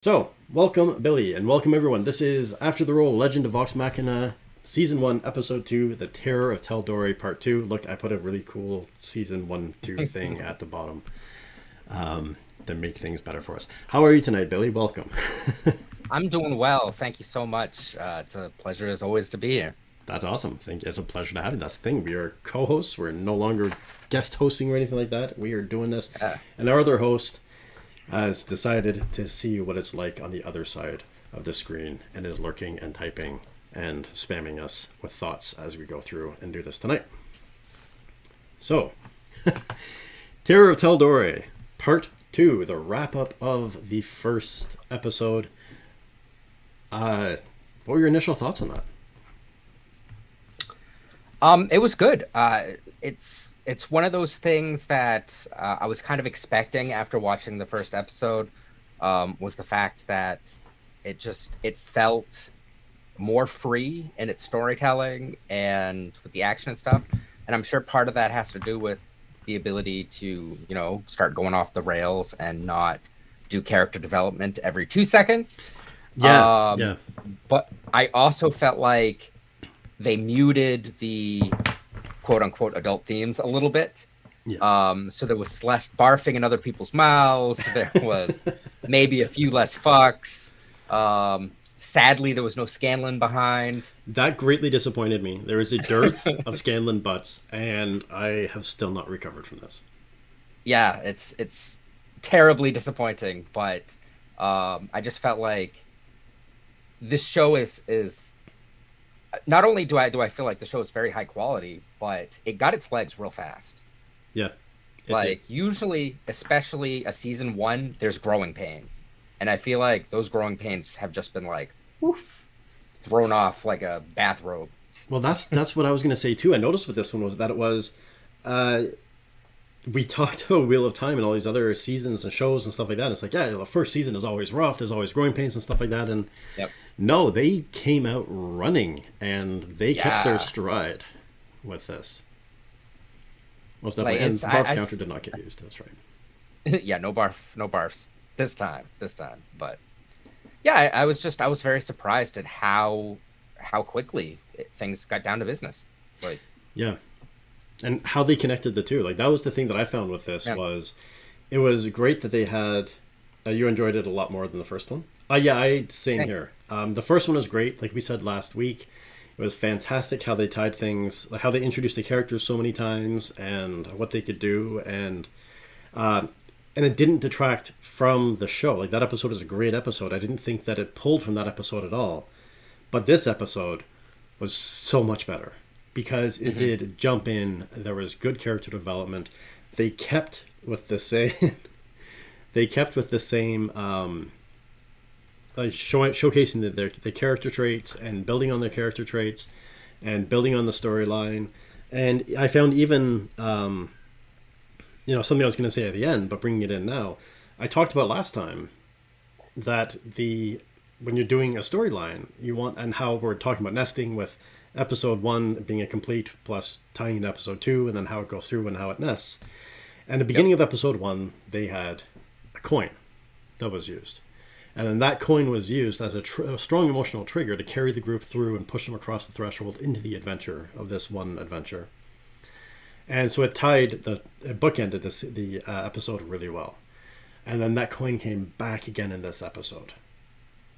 So, welcome Billy, and welcome everyone. This is After the Roll, Legend of Vox Machina, Season 1, Episode 2, The Terror of Tal'Dorei, Part 2. Look, I put a really cool Season 1, 2 thing at the bottom to make things better for us. How are you tonight, Billy? Welcome. I'm doing well. Thank you so much. It's a pleasure as always to be here. That's awesome. It's a pleasure to have you. That's the thing. We are co-hosts. We're no longer guest hosting or anything like that. We are doing this. Yeah. And our other host has decided to see what it's like on the other side of the screen and is lurking and typing and spamming us with thoughts as we go through and do this tonight. So, Terror of Tal'Dorei, Part 2, the wrap-up of the first episode. What were your initial thoughts on that? It was good. It's one of those things that I was kind of expecting after watching the first episode. Was the fact that it felt more free in its storytelling and with the action and stuff. And I'm sure part of that has to do with the ability to, start going off the rails and not do character development every 2 seconds. Yeah, Um, yeah. but I also felt like they muted the quote unquote adult themes a little bit. Yeah. So there was less barfing in other people's mouths. There was maybe a few less fucks. Sadly, there was no Scanlan behind. That greatly disappointed me. There is a dearth of Scanlan butts, and I have still not recovered from this. Yeah, it's terribly disappointing. But I just felt like this show is not only do I feel like the show is very high quality, but it got its legs real fast. Yeah, it did. Like usually, especially a season one, there's growing pains, and I feel like those growing pains have just been like, woof, thrown off like a bathrobe. Well, that's what I was going to say too. I noticed with this one was that it was, uh, we talked about Wheel of Time and all these other seasons and shows and stuff like that. And it's like, yeah, the first season is always rough. There's always growing pains and stuff like that. And Yep. no, they came out running and they kept their Yeah. stride with this. Most Like definitely. And it's barf counter did not get used. That's right. yeah, no barfs this time. But yeah, I was very surprised at how quickly things got down to business. Like Yeah. And how they connected the two. Like that was the thing that I found with this yeah, was it was great that they had. You enjoyed it a lot more than the first one. Yeah, I same same. here. The first one was great, like we said last week. It was fantastic how they tied things, like how they introduced the characters so many times and what they could do, uh, and it didn't detract from the show. Like that episode is a great episode. I didn't think that it pulled from that episode at all, but this episode was so much better because it Hmm. did jump in. There was good character development. They kept with the same. They kept with the same. Like showcasing the character traits and building on their character traits and building on the storyline. And I found even, something I was going to say at the end, but bringing it in now, I talked about last time that when you're doing a storyline, you want, and how we're talking about nesting with episode one being a complete plus tying into episode two, and then how it goes through and how it nests. And the Yep. beginning of episode one, they had a coin that was used. And then that coin was used as a strong emotional trigger to carry the group through and push them across the threshold into the adventure of this one adventure. And so it bookended the episode really well. And then that coin came back again in this episode,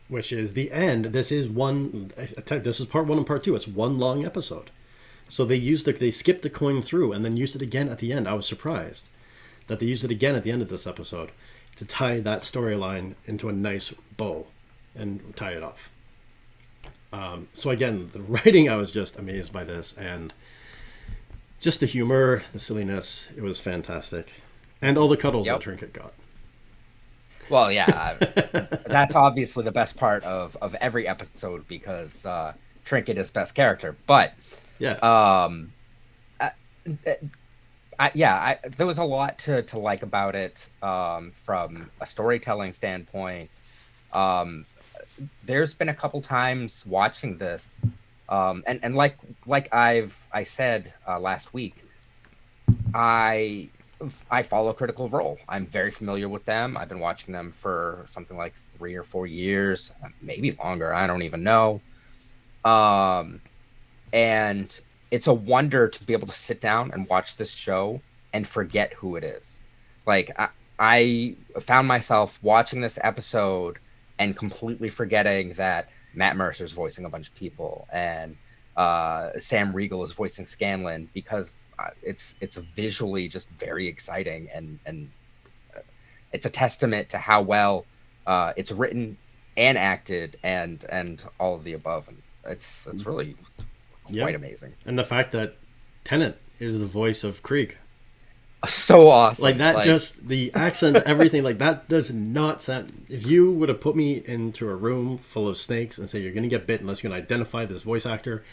which is the end. This is part one and part two. It's one long episode. So they skipped the coin through and then used it again at the end. I was surprised that they used it again at the end of this episode to tie that storyline into a nice bow and tie it off. So again, the writing, I was just amazed by this, and just the humor, the silliness, it was fantastic. And all the cuddles that Yep. Trinket got. Well, yeah, that's obviously the best part of every episode because Trinket is best character. But Yeah. um, I, there was a lot to like about it from a storytelling standpoint. Um, there's been a couple times watching this, and like I said last week, I follow Critical Role. I'm very familiar with them. I've been watching them for something like 3 or 4 years, maybe longer. I don't even know. Um, and it's a wonder to be able to sit down and watch this show and forget who it is. Like I found myself watching this episode and completely forgetting that Matt Mercer's voicing a bunch of people and Sam Riegel is voicing Scanlan, because it's visually just very exciting, and it's a testament to how well it's written and acted and all of the above, and it's really quite amazing. And the fact that Tennant is the voice of Krieg. So awesome. Like that, just the accent, everything, like that does not sound. If you would have put me into a room full of snakes and say you're going to get bit unless you can identify this voice actor,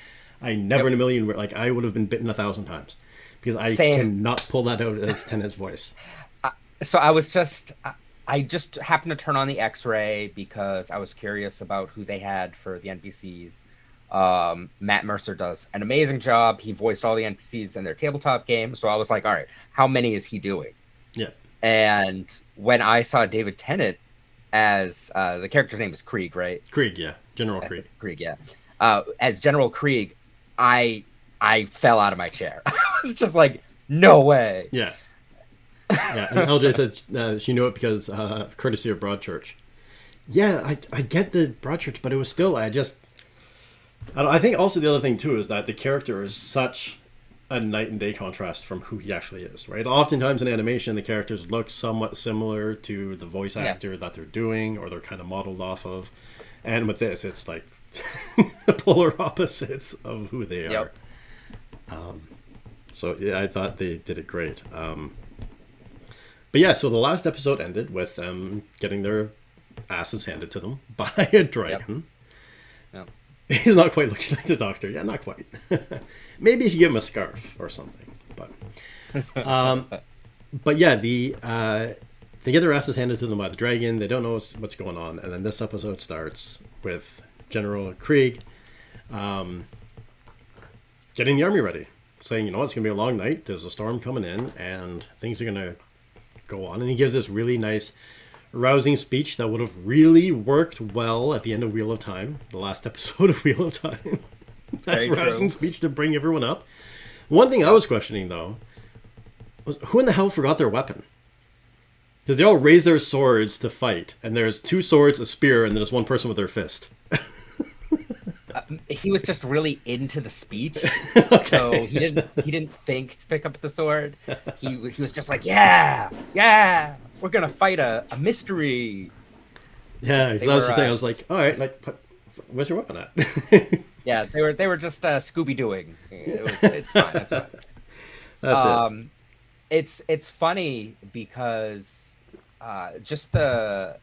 I never in a million, like I would have been bitten 1,000 times, because I cannot pull that out as Tennant's voice. So I just happened to turn on the X-ray because I was curious about who they had for the NPCs. Matt Mercer does an amazing job. He voiced all the NPCs in their tabletop game. So I was like, all right, how many is he doing? Yeah. And when I saw David Tennant as the character's name is Krieg, right? Krieg, yeah. General Krieg. Krieg, yeah. As General Krieg, I fell out of my chair. I was just like, no way. Yeah. Yeah. And LJ said she knew it because courtesy of Broadchurch. Yeah, I get the Broadchurch, but it was still, I think also the other thing too is that the character is such a night and day contrast from who he actually is, right? Oftentimes in animation, the characters look somewhat similar to the voice actor that they're doing, or they're kind of modeled off of. And with this, it's like the polar opposites of who they are. So yeah, I thought they did it great. But yeah, so the last episode ended with them getting their asses handed to them by a dragon. Yep. He's not quite looking like the Doctor. Yeah, not quite. Maybe if you give him a scarf or something. But yeah, they get their asses handed to them by the dragon. They don't know what's going on. And then this episode starts with General Krieg getting the army ready. Saying, it's going to be a long night. There's a storm coming in and things are going to go on. And he gives this really nice, rousing speech that would have really worked well at the end of Wheel of Time, the last episode of Wheel of Time. That rousing speech to bring everyone up. One thing I was questioning, though, was who in the hell forgot their weapon? Because they all raise their swords to fight, and there's 2 swords, a spear, and then there's one person with their fist. He was just really into the speech, Okay. so he didn't think to pick up the sword. He was just like, yeah, we're gonna fight a mystery. Yeah, that was the thing. I was like, all right, like, where's your weapon at? Yeah, they were just Scooby-Dooing. It's fine. That's fine. That's it. It's funny because just the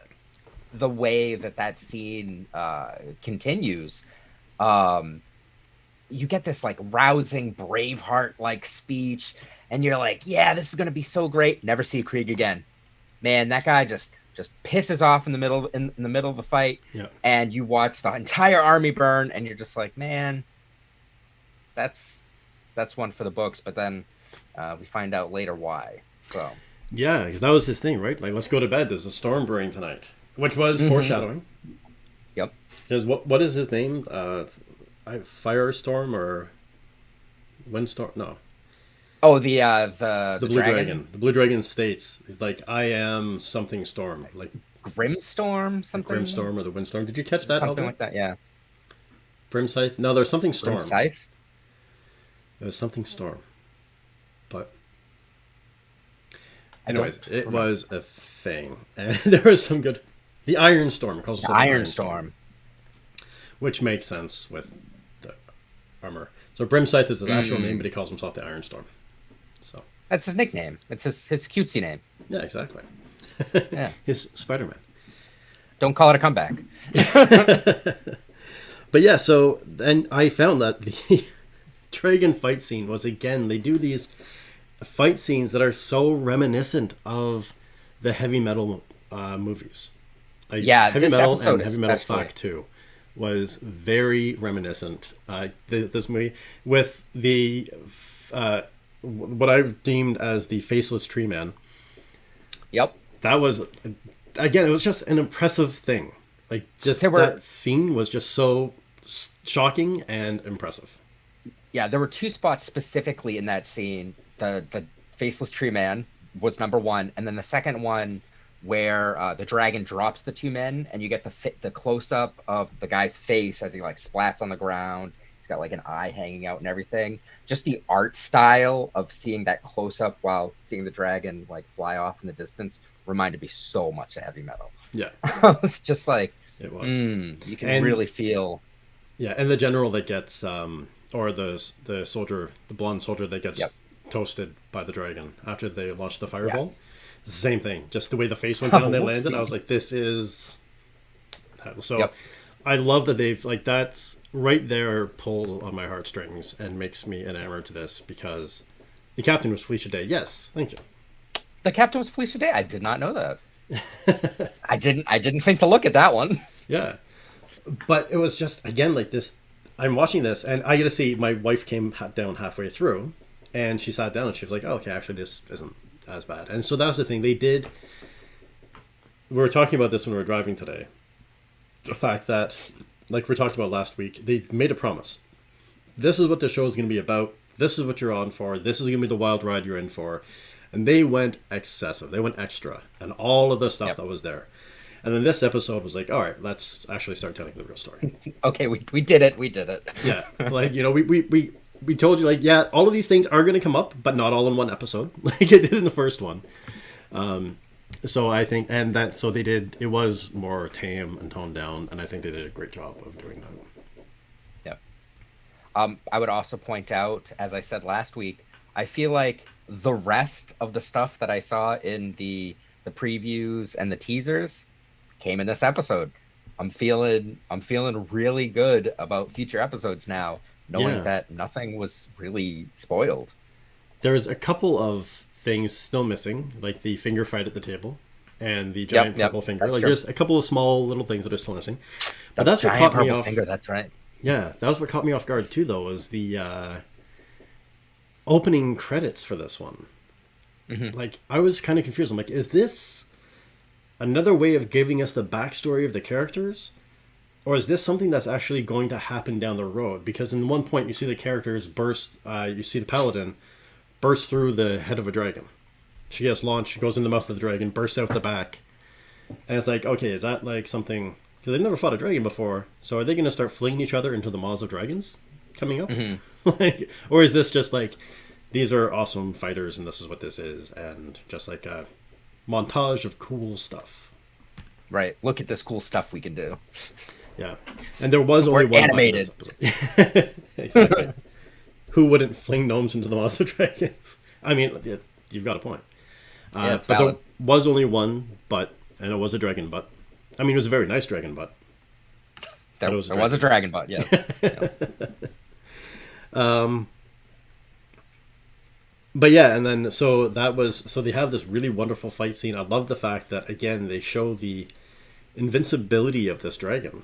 way that scene continues. You get this like rousing Braveheart like speech, and you're like, yeah, this is gonna be so great. Never see Krieg again. Man, that guy just pisses off in the middle of the fight, and you watch the entire army burn, and you're just like, man, that's one for the books. But then we find out later why. So yeah, that was his thing, right? Like, let's go to bed. There's a storm brewing tonight, which was foreshadowing. Yep. Because what is his name? Firestorm or Windstorm? No. Oh, the Blue Dragon. The Blue Dragon states, he's like, I am something storm. Like Grimstorm, something. Grimstorm or the Windstorm. Did you catch that? Something like that, yeah. Brimscythe? No, there's something storm. Brimscythe? There was something storm. But anyways, it was a thing. And there was some good... The Iron Storm. It calls itself Iron Storm. Which makes sense with the armor. So Brimscythe is his actual name, but he calls himself the Iron Storm. So that's his nickname. It's his cutesy name. Yeah, exactly. Yeah. His Spider-Man. Don't call it a comeback. But yeah, so then I found that the dragon fight scene was, again, they do these fight scenes that are so reminiscent of the heavy metal movies. Like, yeah, Heavy Metal and Heavy Metal Fact 2 was very reminiscent. This movie with the what I've deemed as the Faceless Tree Man. Yep. That was again, it was just an impressive thing. Like, just that scene was just so shocking and impressive. Yeah, there were two spots specifically in that scene. The Faceless Tree Man was number one, and then the second one where the dragon drops the two men, and you get the close up of the guy's face as he like splats on the ground. He's got like an eye hanging out and everything. Just the art style of seeing that close up while seeing the dragon like fly off in the distance reminded me so much of Heavy Metal. Yeah, it's just like it was. You can really feel. Yeah, and the general that gets, or the soldier, the blonde soldier that gets toasted by the dragon after they launch the fireball. Yeah. It's the same thing. Just the way the face went down and they landed, I was like, this is... So I love that they've, like, that's right there pulls on my heartstrings and makes me enamored to this, because the captain was Felicia Day. Yes, thank you. The captain was Felicia Day? I did not know that. I didn't think to look at that one. Yeah. But it was just, again, like this, I'm watching this, and I get to see, my wife came down halfway through, and she sat down, and she was like, oh, okay, actually, this isn't as bad. And so that was the thing. We were talking about this when we were driving today. The fact that, like we talked about last week, they made a promise. This is what the show is going to be about. This is what you're on for. This is going to be the wild ride you're in for. And they went excessive. They went extra. And all of the stuff that was there. And then this episode was like, all right, let's actually start telling the real story. Okay, we did it. We did it. Yeah. Like, you know, we told you, like, yeah, all of these things are going to come up, but not all in one episode, like it did in the first one. So I think, so they did, it was more tame and toned down, and I think they did a great job of doing that. Yeah. I would also point out, as I said last week, I feel like the rest of the stuff that I saw in the previews and the teasers came in this episode. I'm feeling really good about future episodes now, knowing that nothing was really spoiled. There's a couple of things still missing, like the finger fight at the table and the giant purple finger. Like, there's a couple of small little things that are still missing. But that's what caught me off. Finger, that's right. Yeah, that was what caught me off guard too, though, was the opening credits for this one. Mm-hmm. Like, I was kind of confused. I'm like, is this another way of giving us the backstory of the characters? Or is this something that's actually going to happen down the road? Because in one point you see the characters burst, you see the paladin burst through the head of a dragon. She gets launched, she goes in the mouth of the dragon, bursts out the back. And it's like, okay, is that like something... Because they've never fought a dragon before, so are they going to start flinging each other into the maws of dragons coming up? Mm-hmm. Like, or is this just like, these are awesome fighters and this is what this is, and just like a montage of cool stuff. Right, look at this cool stuff we can do. Yeah, and there was only one animated. Exactly. Who wouldn't fling gnomes into the maws of dragons? I mean, you've got a point. But valid. There was only one butt, and it was a dragon butt. I mean, it was a very nice dragon butt. There was a dragon butt, yes. But yeah, and then so they have this really wonderful fight scene. I love the fact that, again, they show the invincibility of this dragon.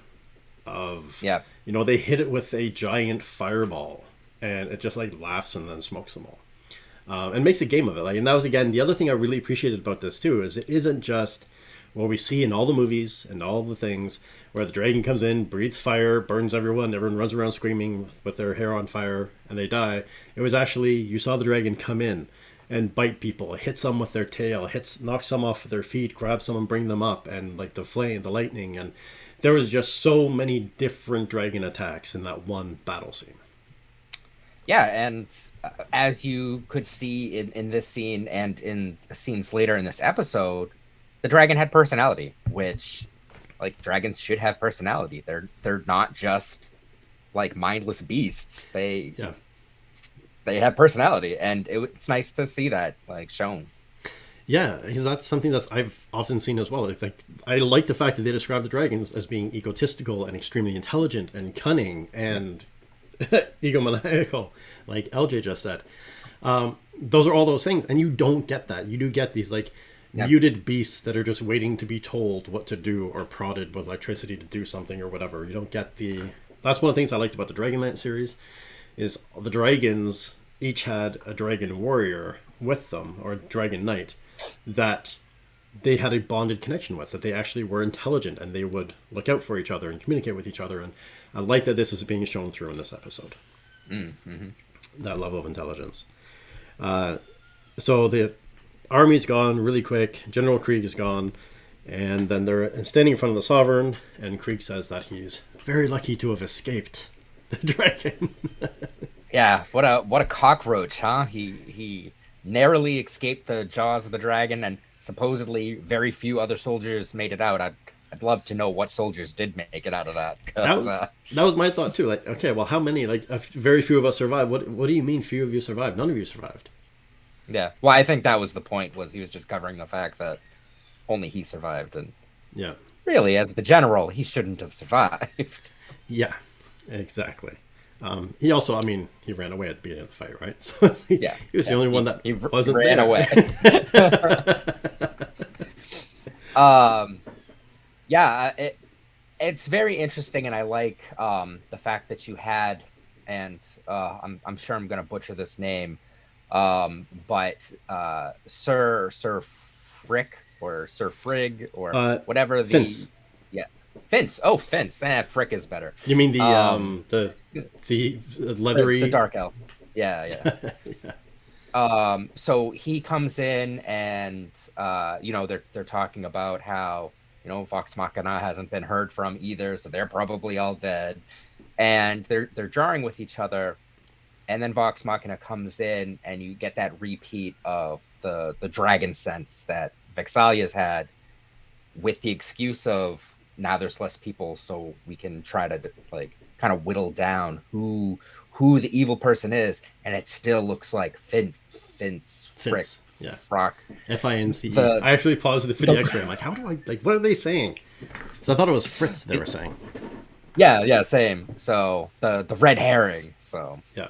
You know, they hit it with a giant fireball, and it just like laughs and then smokes them all, and makes a game of it. Like, and that was, again, the other thing I really appreciated about this too, is it isn't just what we see in all the movies and all the things where the dragon comes in, breathes fire, burns everyone runs around screaming with their hair on fire, and they die. It was actually, you saw the dragon come in and bite people, hit some with their tail, knock some off with their feet, grab some and bring them up, and like the flame, the lightning, and there was just so many different dragon attacks in that one battle scene. Yeah, and as you could see in this scene and in scenes later in this episode, the dragon had personality, which, like, dragons should have personality. They're not just like mindless beasts. They have personality, and it's nice to see that like shown. Yeah, because that's something that I've often seen as well. Like, I like the fact that they describe the dragons as being egotistical and extremely intelligent and cunning and egomaniacal, like LJ just said. Those are all those things, and you don't get that. You do get these like muted beasts that are just waiting to be told what to do or prodded with electricity to do something or whatever. You don't get that's one of the things I liked about the Dragonlance series, is the dragons each had a dragon warrior with them, or a dragon knight, that they had a bonded connection with, that they actually were intelligent and they would look out for each other and communicate with each other. And I like that this is being shown through in this episode. Mm-hmm. That level of intelligence. So the army's gone really quick. General Krieg is gone. And then they're standing in front of the Sovereign, and Krieg says that he's very lucky to have escaped the dragon. Yeah, what a cockroach, huh? He narrowly escaped the jaws of the dragon, and supposedly very few other soldiers made it out. I'd love to know what soldiers did make it out of that. That was my thought too. Like, okay, well, how many? Like, very few of us survived. What do you mean few of you survived? None of you survived. Yeah, well, I think that was the point. Was he was just covering the fact that only he survived, and yeah, really, as the general, he shouldn't have survived. Yeah, exactly. He also, I mean, he ran away at the beginning of the fight, right? So Yeah, he was the only one that wasn't ran there. away. Yeah, it's very interesting, and I like the fact that you had, and I'm sure I'm going to butcher this name, but Sir Frick or Sir Frigg or whatever the Fince. Yeah, Fince. Oh, Fince. Frick is better. You mean the leathery the dark elf? Yeah. Yeah. So he comes in, and they're talking about how Vox Machina hasn't been heard from either, so they're probably all dead, and they're jarring with each other, and then Vox Machina comes in, and you get that repeat of the dragon sense that Vexalia's had, with the excuse of now there's less people, so we can try to like kind of whittle down who the evil person is, and it still looks like Fince, Frick, yeah, Frock, Fince. I actually paused for the X-ray. I'm like, how do I what are they saying? So I thought it was Fritz they were saying. Yeah, same. So the red herring. So yeah,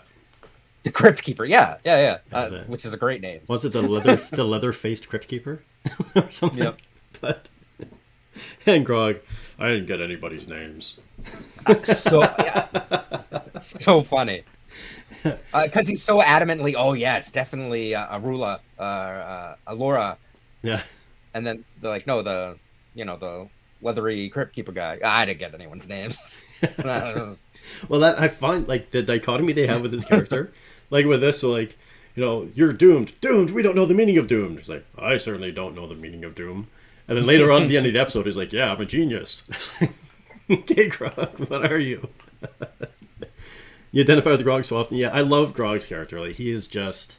the Crypt Keeper. Yeah. Which is a great name. Was it the leather-faced Crypt Keeper or something? Yep. But and Grog, I didn't get anybody's names. So funny. Because he's so adamantly, oh yeah, it's definitely Arula, Alora. Yeah. And then they're like, no, the leathery Crypt Keeper guy. I didn't get anyone's names. Well, that I find like the dichotomy they have with this character, like with this, so like, you're doomed. We don't know the meaning of doomed. It's like, I certainly don't know the meaning of doom. And then later on at the end of the episode, he's like, yeah, I'm a genius. Okay, Grog, what are you? You identify with Grog so often. Yeah, I love Grog's character. Like, he is just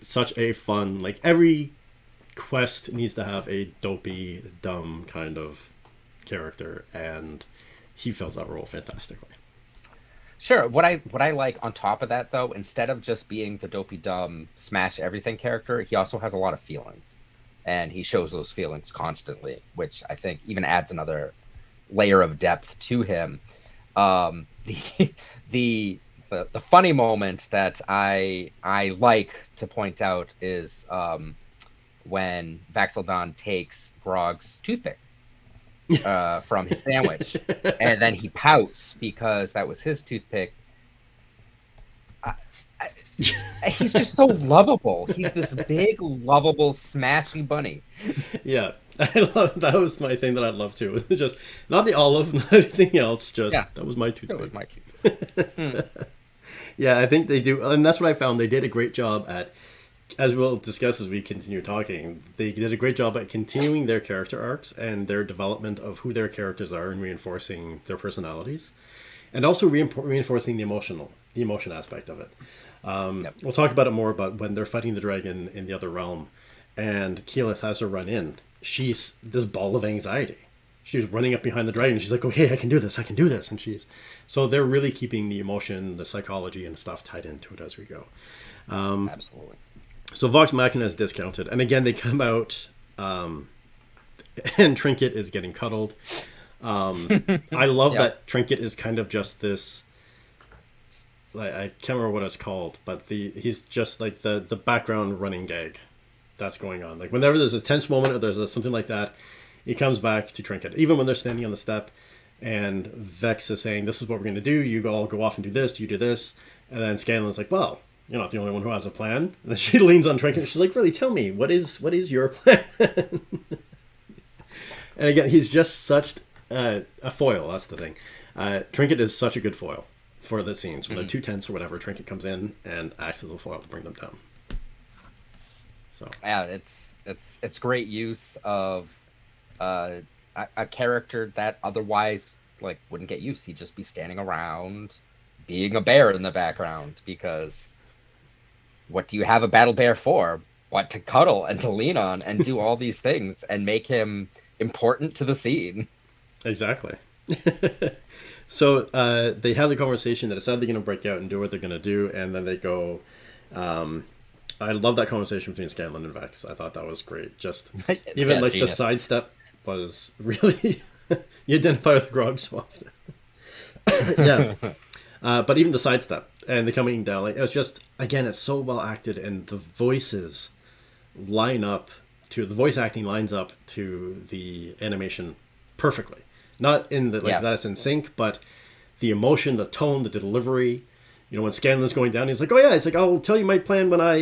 such a fun, like, every quest needs to have a dopey, dumb kind of character, and he fills that role fantastically. Sure. What I like on top of that, though, instead of just being the dopey, dumb, smash everything character, he also has a lot of feelings, and he shows those feelings constantly, which I think even adds another layer of depth to him. The funny moment that I like to point out is when Vax'ildan takes Grog's toothpick from his sandwich, and then he pouts because that was his toothpick. He's just so lovable. He's this big, lovable, smashy bunny. Yeah, that was my thing that I love too. It was just not the olive, not anything else. Just that was my toothpick. That was my toothpick. Yeah, I think they do, and that's what I found. They did a great job at, as we'll discuss as we continue talking. They did a great job at continuing their character arcs and their development of who their characters are and reinforcing their personalities, and also reinforcing the emotion aspect of it. We'll talk about it more about when they're fighting the dragon in the other realm, and Keyleth has her run in. She's this ball of anxiety. She's running up behind the dragon. She's like, okay, I can do this. And so they're really keeping the emotion, the psychology and stuff tied into it as we go. Absolutely. So Vox Machina is discounted. And again, they come out, and Trinket is getting cuddled. I love that Trinket is kind of just this, I can't remember what it's called, but he's just like the background running gag that's going on. Like whenever there's a tense moment or there's something like that, he comes back to Trinket. Even when they're standing on the step and Vex is saying, this is what we're going to do. You all go off and do this. You do this. And then Scanlan's like, well, you're not the only one who has a plan. And then she leans on Trinket. She's like, really, tell me, what is your plan? And again, he's just such a foil. That's the thing. Trinket is such a good foil for the scenes. When they're too tense or whatever, Trinket comes in and acts as a foil to bring them down. So yeah, it's great use of a character that otherwise like wouldn't get used. He'd just be standing around being a bear in the background, because what do you have a battle bear for? What, to cuddle and to lean on and do all these things and make him important to the scene. Exactly. So they have the conversation. They decide they're going to break out and do what they're going to do, and then they go. I love that conversation between Scanlan and Vex. I thought that was great. Just even like genius. The sidestep was really you identify with Grog so often. Yeah, but even the sidestep and the coming down, like, it was just, again, it's so well acted, and the voices line up to the voice acting lines up to the animation perfectly. Not in the that it's in sync, but the emotion, the tone, the delivery. You know, when Scanlan's going down, he's like, "Oh yeah," it's like, "I'll tell you my plan when I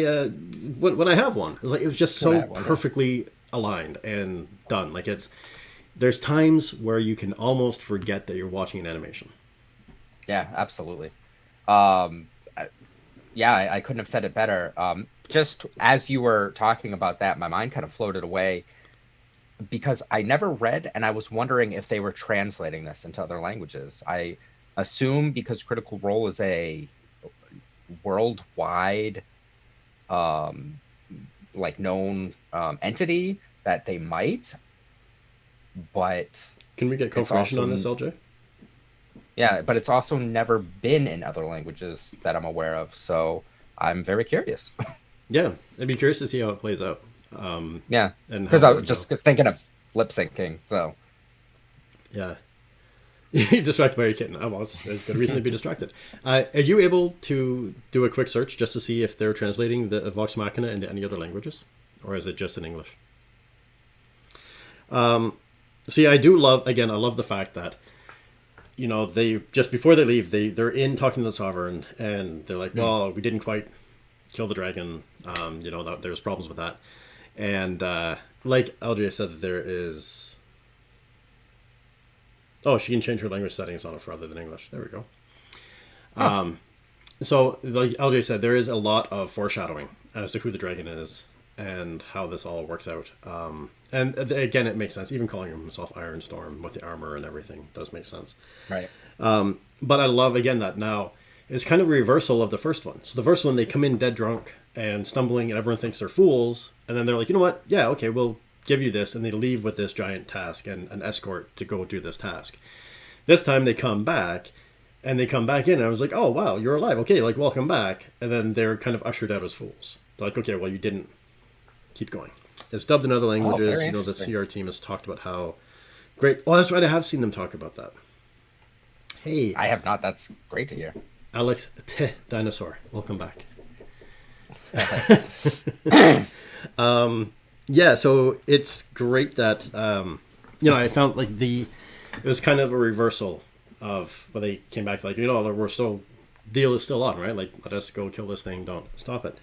have one." It's like, it was just so perfectly aligned and done. Like, there's times where you can almost forget that you're watching an animation. Yeah, absolutely. I couldn't have said it better. Just as you were talking about that, my mind kind of floated away, because I never read, and I was wondering if they were translating this into other languages. I assume because Critical Role is a worldwide known entity that they might, but can we get confirmation on this, LJ? Yeah, but it's also never been in other languages that I'm aware of, so I'm very curious. Yeah, I'd be curious to see how it plays out. Yeah, because I was just thinking of lip syncing, so. Yeah. You're distracted by your kitten. Oh, well, it's a good reason to be distracted. Are you able to do a quick search just to see if they're translating the Vox Machina into any other languages? Or is it just in English? See, I love the fact that, you know, they, just before they leave, they're in talking to the Sovereign, and they're like, well, we didn't quite kill the dragon. There's problems with that. And like LJ said, that there is... Oh, she can change her language settings on it for other than English. There we go. Huh. So, like LJ said, there is a lot of foreshadowing as to who the dragon is and how this all works out. And again, it makes sense. Even calling himself Ironstorm with the armor and everything does make sense. Right. But I love, again, that now it's kind of a reversal of the first one. So the first one, they come in dead drunk and stumbling, and everyone thinks they're fools. And then they're like, you know what? Yeah, okay, we'll give you this. And they leave with this giant task and an escort to go do this task. This time they come back, and they come back in, and I was like, oh, wow, you're alive. Okay, like, welcome back. And then they're kind of ushered out as fools. They're like, okay, well, you didn't keep going. It's dubbed in other languages. The CR team has talked about how great. Oh, that's right. I have seen them talk about that. Hey. I have not. That's great to hear. Alex Dinosaur, welcome back. Yeah, so it's great that, I found like it was kind of a reversal of when they came back, like, we're still, deal is still on, right? Like, let us go kill this thing. Don't stop it.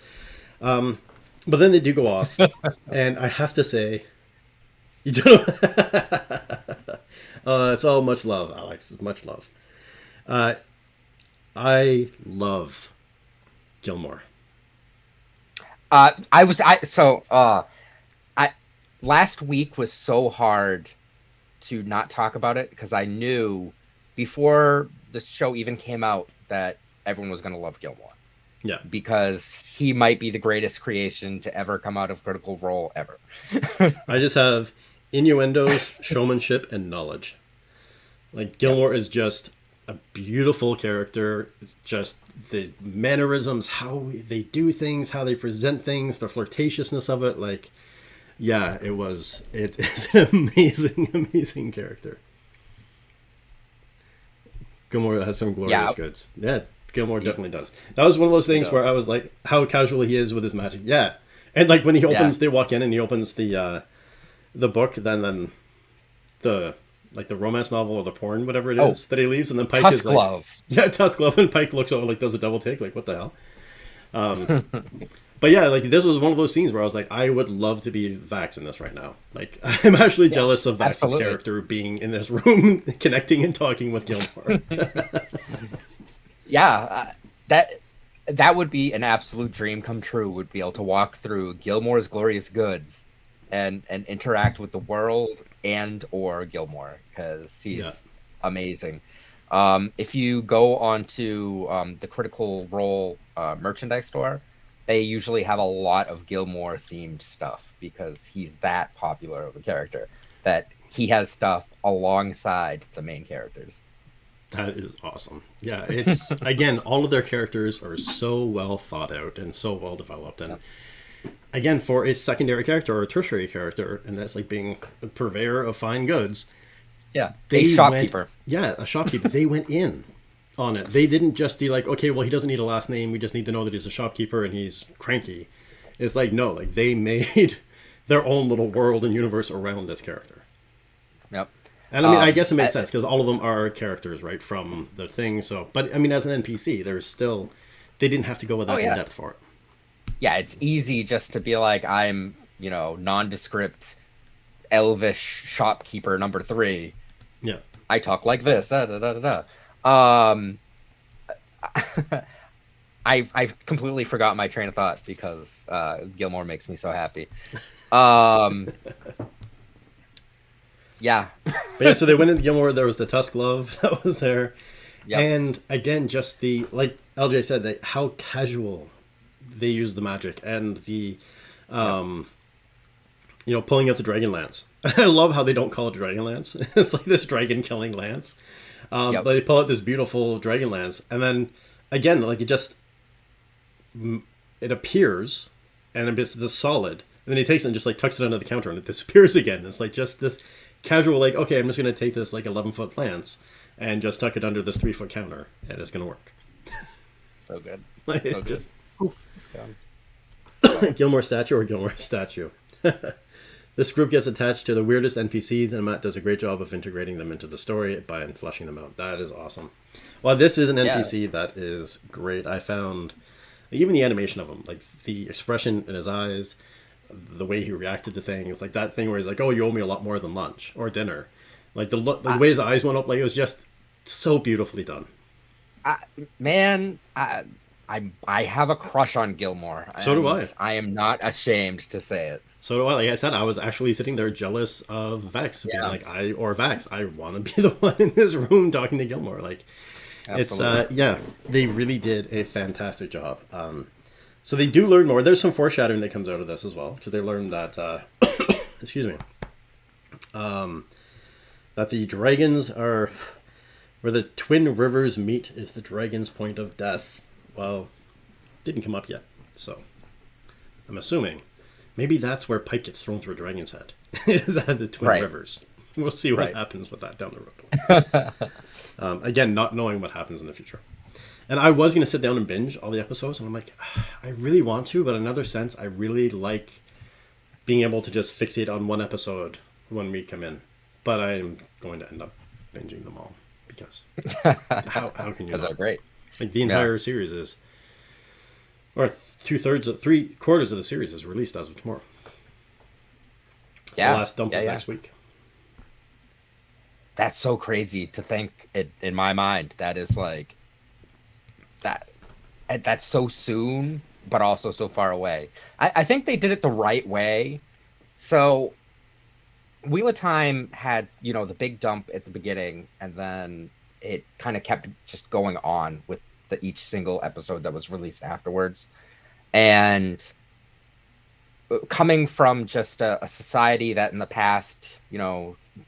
But then they do go off, and I have to say, you don't. It's all much love, Alex. Much love. I love Gilmore. Last week was so hard to not talk about it, because I knew before the show even came out that everyone was going to love Gilmore. Yeah. Because he might be the greatest creation to ever come out of Critical Role ever. I just have innuendos, showmanship, and knowledge. Like, Gilmore is just a beautiful character. Just the mannerisms, how they do things, how they present things, the flirtatiousness of it. Like, yeah, it's an amazing character. Gilmore has some glorious goods. Yeah. Gilmore definitely does. That was one of those things where I was like, how casual he is with his magic. Yeah. And like when he opens, they walk in and he opens the book, then the romance novel or the porn, whatever it is that he leaves, and then Pike is like, Glove. Yeah, Tusk Glove, and Pike looks over, like, does a double take, like, what the hell? But yeah, like this was one of those scenes where I was like, I would love to be Vax in this right now. Like, I'm actually Yeah, jealous of Vax's absolutely. character being in this room, connecting and talking with Gilmore. Yeah, that that would be an absolute dream come true. Would be able to walk through Gilmore's glorious goods and interact with the world and or Gilmore because Yeah, he's amazing. If you go onto the Critical Role merchandise store, they usually have a lot of Gilmore themed stuff because he's that popular of a character that he has stuff alongside the main characters. that is awesome. Yeah, it's again, all of their characters are so well thought out and so well developed, and Yeah. again, for a secondary character or a tertiary character, and that's like being a purveyor of fine goods, Yeah, a they went, shopkeeper. yeah, a shopkeeper. They went in on it. They didn't just be like, okay, well, he doesn't need a last name. We just need to know that he's a shopkeeper and he's cranky. It's like, no, like they made their own little world and universe around this character. Yep. And I mean, I guess it makes I- sense because all of them are characters, right, from the thing. So, but I mean, as an NPC, there's still, they didn't have to go with oh that in yeah, depth for it. yeah. It's easy just to be like, I'm, nondescript, elvish shopkeeper number three. Yeah. I talk like this. Da, da, da, da, da. I've completely forgot my train of thought because Gilmore makes me so happy. Um, yeah. But yeah, so they went into Gilmore. There was the Tusk Glove that was there. Yep. And again, just the, like LJ said, that how casual they use the magic and the, pulling out the dragon lance. I love how they don't call it dragon lance. It's like this dragon killing lance. Yep. But they pull out this beautiful dragon lance, and then again, like it appears, and it's this solid, and then he takes it and just like tucks it under the counter, and it disappears again. It's like just this casual, like, okay, I'm just gonna take this like 11-foot lance and just tuck it under this 3-foot counter, and it's gonna work. So good. Like, So it good. just Oof, it's gone. Gilmore statue or Gilmore statue. This group gets attached to the weirdest NPCs, and Matt does a great job of integrating them into the story by fleshing them out. That is awesome. Well, this is an Yeah. NPC that is great. I found even the animation of him, like the expression in his eyes, the way he reacted to things, like that thing where he's like, "Oh, you owe me a lot more than lunch or dinner," like the way his eyes went up, like it was just so beautifully done. I, man, I have a crush on Gilmore. So do I. And I am not ashamed to say it. So do I. Like I said, I was actually sitting there jealous of Vex, being Yeah. like, Vax, I want to be the one in this room talking to Gilmore. Like, Absolutely. it's yeah, they really did a fantastic job. So they do learn more. There's some foreshadowing that comes out of this as well, because they learn that excuse me, that the dragons are where the twin rivers meet is the dragon's point of death. Well, didn't come up yet, so I'm assuming maybe that's where Pike gets thrown through a dragon's head. Is at the twin Right. rivers. We'll see what Right. happens with that down the road. Again, not knowing what happens in the future. And I was going to sit down and binge all the episodes, and I'm like, I really want to, but in another sense, I really like being able to just fixate on one episode when we come in. But I'm going to end up binging them all because how can you Because they're not? great. Like the entire series is, or 3/4 of the series is released as of tomorrow. Yeah. The last dump yeah, is yeah. next week. That's so crazy to think it, in my mind. That is like that. That's so soon, but also so far away. I think they did it the right way. So Wheel of Time had, the big dump at the beginning, and then it kind of kept just going on with each single episode that was released afterwards. And coming from just a society that in the past,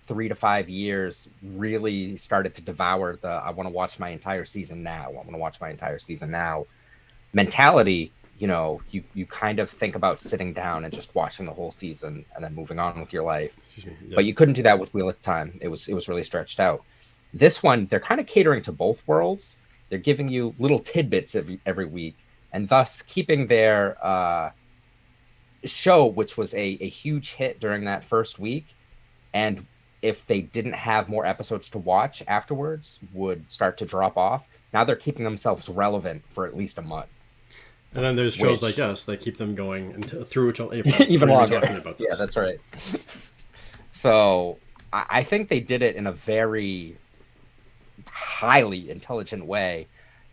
3 to 5 years really started to devour the I want to watch my entire season now. I want to watch my entire season now mentality. You kind of think about sitting down and just watching the whole season and then moving on with your life. Excuse me. Yeah. But you couldn't do that with Wheel of Time. It was really stretched out. This one, they're kind of catering to both worlds. They're giving you little tidbits every week, and thus keeping their show, which was a huge hit during that first week, and if they didn't have more episodes to watch afterwards, would start to drop off. Now they're keeping themselves relevant for at least a month. And then there's shows like us that keep them going through till April. Even longer. Talking about this. Yeah, that's right. So I think they did it in a very highly intelligent way.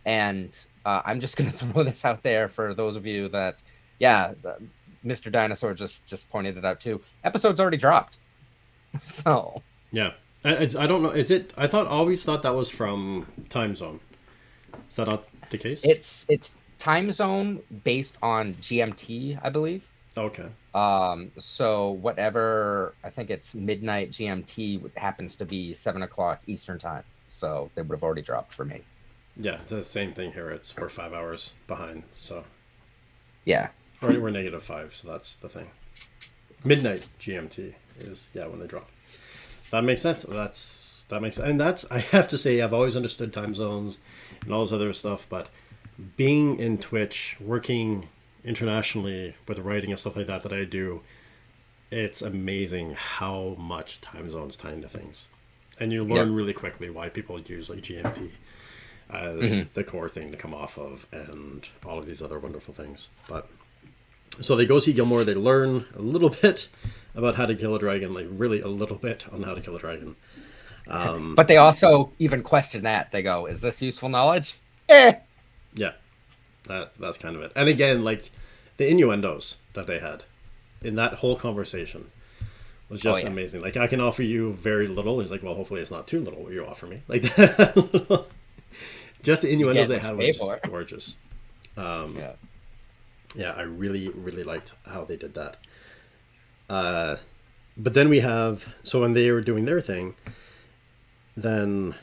And I'm just going to throw this out there for those of you that, Mr. Dinosaur just pointed it out too. Episode's already dropped. So. Yeah. I don't know. I always thought that was from Time Zone. Is that not the case? It's Time Zone based on GMT, I believe. Okay. So whatever, I think it's midnight GMT happens to be 7:00 Eastern time. So they would have already dropped for me. Yeah, it's the same thing here. We're 5 hours behind, so. Yeah. Or we're -5, so that's the thing. Midnight GMT is when they drop. That makes sense. That makes sense. And I have to say, I've always understood time zones and all this other stuff, but being in Twitch, working internationally with writing and stuff like that I do, it's amazing how much time zones tie into things. And you learn really quickly why people use like GMT as the core thing to come off of and all of these other wonderful things. But so they go see Gilmore, they learn a little bit about how to kill a dragon, like really a little bit on how to kill a dragon. But they also even question that. They go, is this useful knowledge? Yeah, that's kind of it. And again, like the innuendos that they had in that whole conversation was just amazing. Like, I can offer you very little. He's like, well, hopefully it's not too little what you offer me. Like that. Just the innuendos they had was gorgeous. Yeah, I really, really liked how they did that. But then we have, so when they were doing their thing, then...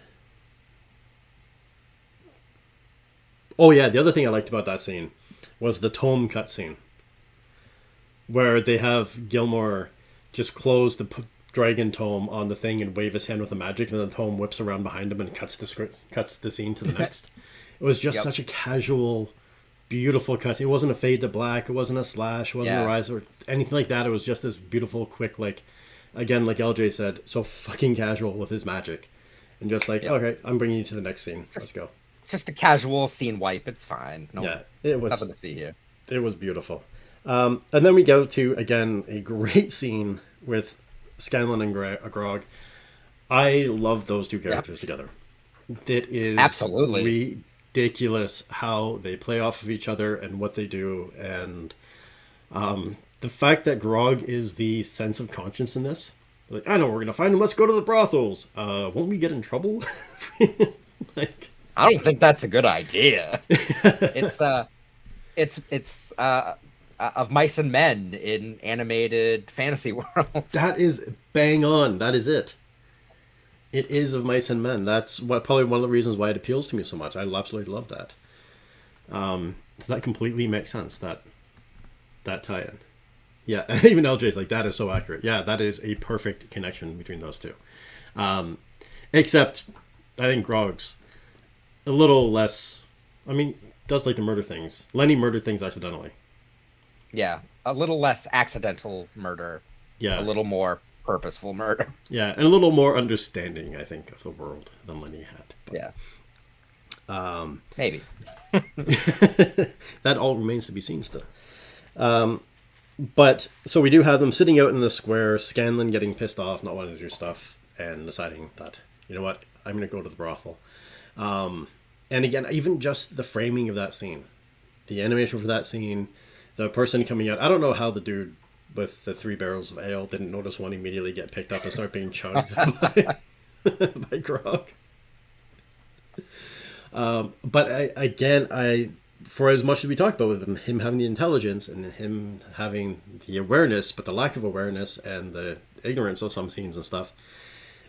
Oh yeah, the other thing I liked about that scene was the tome cutscene, where they have Gilmore just close the dragon tome on the thing and wave his hand with the magic, and then the tome whips around behind him and cuts the scene to the next. It was just such a casual, beautiful cut. It wasn't a fade to black. It wasn't a slash. It wasn't a rise or anything like that. It was just this beautiful, quick, like, again, like LJ said, so fucking casual with his magic. And just like, okay, I'm bringing you to the next scene. Let's go. Just a casual scene wipe. It's fine. It was nothing to see here. It was beautiful. And then we go to, again, a great scene with Scanlan and Grog. I love those two characters together. It is absolutely ridiculous how they play off of each other and what they do. And the fact that Grog is the sense of conscience in this. Like, I know we're going to find him. Let's go to the brothels. Won't we get in trouble? Like, I don't think that's a good idea. It's of mice and men in animated fantasy world. That is bang on. That is it. It is of mice and men. That's probably one of the reasons why it appeals to me so much. I absolutely love that. So that completely makes sense. That tie-in. Yeah, even LJ's like, that is so accurate. Yeah, that is a perfect connection between those two. Except, I think Grog's a little less. I mean, does like to murder things. Lenny murdered things accidentally. Yeah, a little less accidental murder. Yeah. A little more purposeful murder. Yeah, and a little more understanding, I think, of the world than Lenny had. But, maybe. That all remains to be seen still. But, so we do have them sitting out in the square, Scanlan getting pissed off, not wanting to do stuff, and deciding that, you know what, I'm going to go to the brothel. And again, even just the framing of that scene, the animation for that scene, the person coming out, I don't know how the dude with the 3 barrels of ale didn't notice one immediately get picked up and start being chugged by Grog. But for as much as we talked about with him having the intelligence and him having the awareness, but the lack of awareness and the ignorance of some scenes and stuff,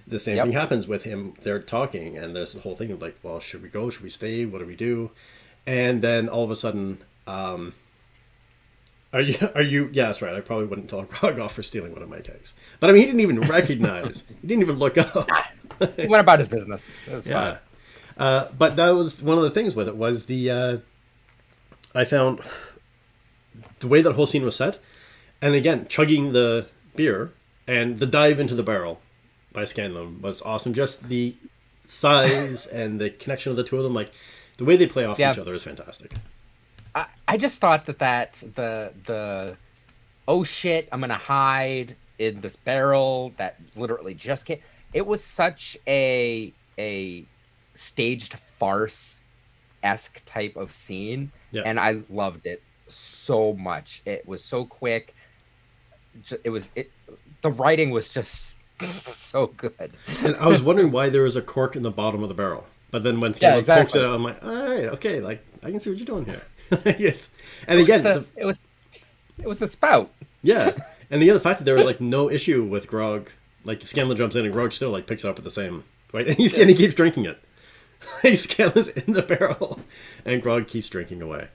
the same thing happens with him. They're talking, and there's the whole thing of like, well, should we go? Should we stay? What do we do? And then all of a sudden, are you? Yeah, that's right. I probably wouldn't tell Grog off for stealing one of my kegs. But I mean, he didn't even recognize. He didn't even look up. He went about his business. It was fine. But that was one of the things with it was I found the way that whole scene was set, and again, chugging the beer and the dive into the barrel by Scanlan was awesome. Just the size and the connection of the two of them, like the way they play off each other is fantastic. I just thought that the oh shit, I'm gonna hide in this barrel that literally just came. It was such a staged farce esque type of scene, Yeah. and I loved it so much. It was so quick. It was it. The writing was just so good. And I was wondering why there was a cork in the bottom of the barrel. But then when Yeah, Scanlan pokes it exactly. out, I'm like, all right, okay, like I can see what you're doing here. Yes. And It was again, the it was the spout. yeah, and again, the fact that there was like no issue with Grog, like Scanlan jumps in and Grog still like picks it up at the same right, and and he keeps drinking it. Like Scanlan's in the barrel, and Grog keeps drinking away.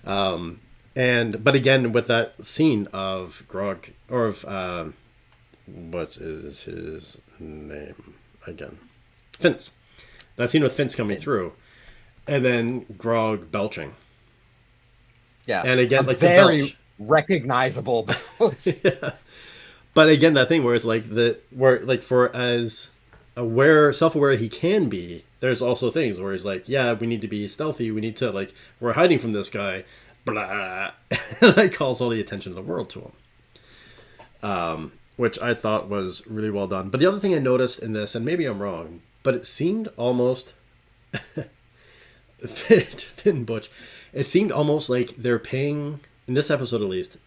And but again, with that scene of Grog or of what is his name again? Finch. That scene with Finch coming through, and then Grog belching, Yeah, and a again like the very belch. recognizable belch. But again, that thing where it's like where like for as aware, self-aware he can be, there's also things where he's like, yeah, we need to be stealthy. We need to like we're hiding from this guy. Blah, and that calls all the attention of the world to him, which I thought was really well done. But the other thing I noticed in this, and maybe I'm wrong, but it seemed almost Finn Butch. It seemed almost like they're paying in this episode at least,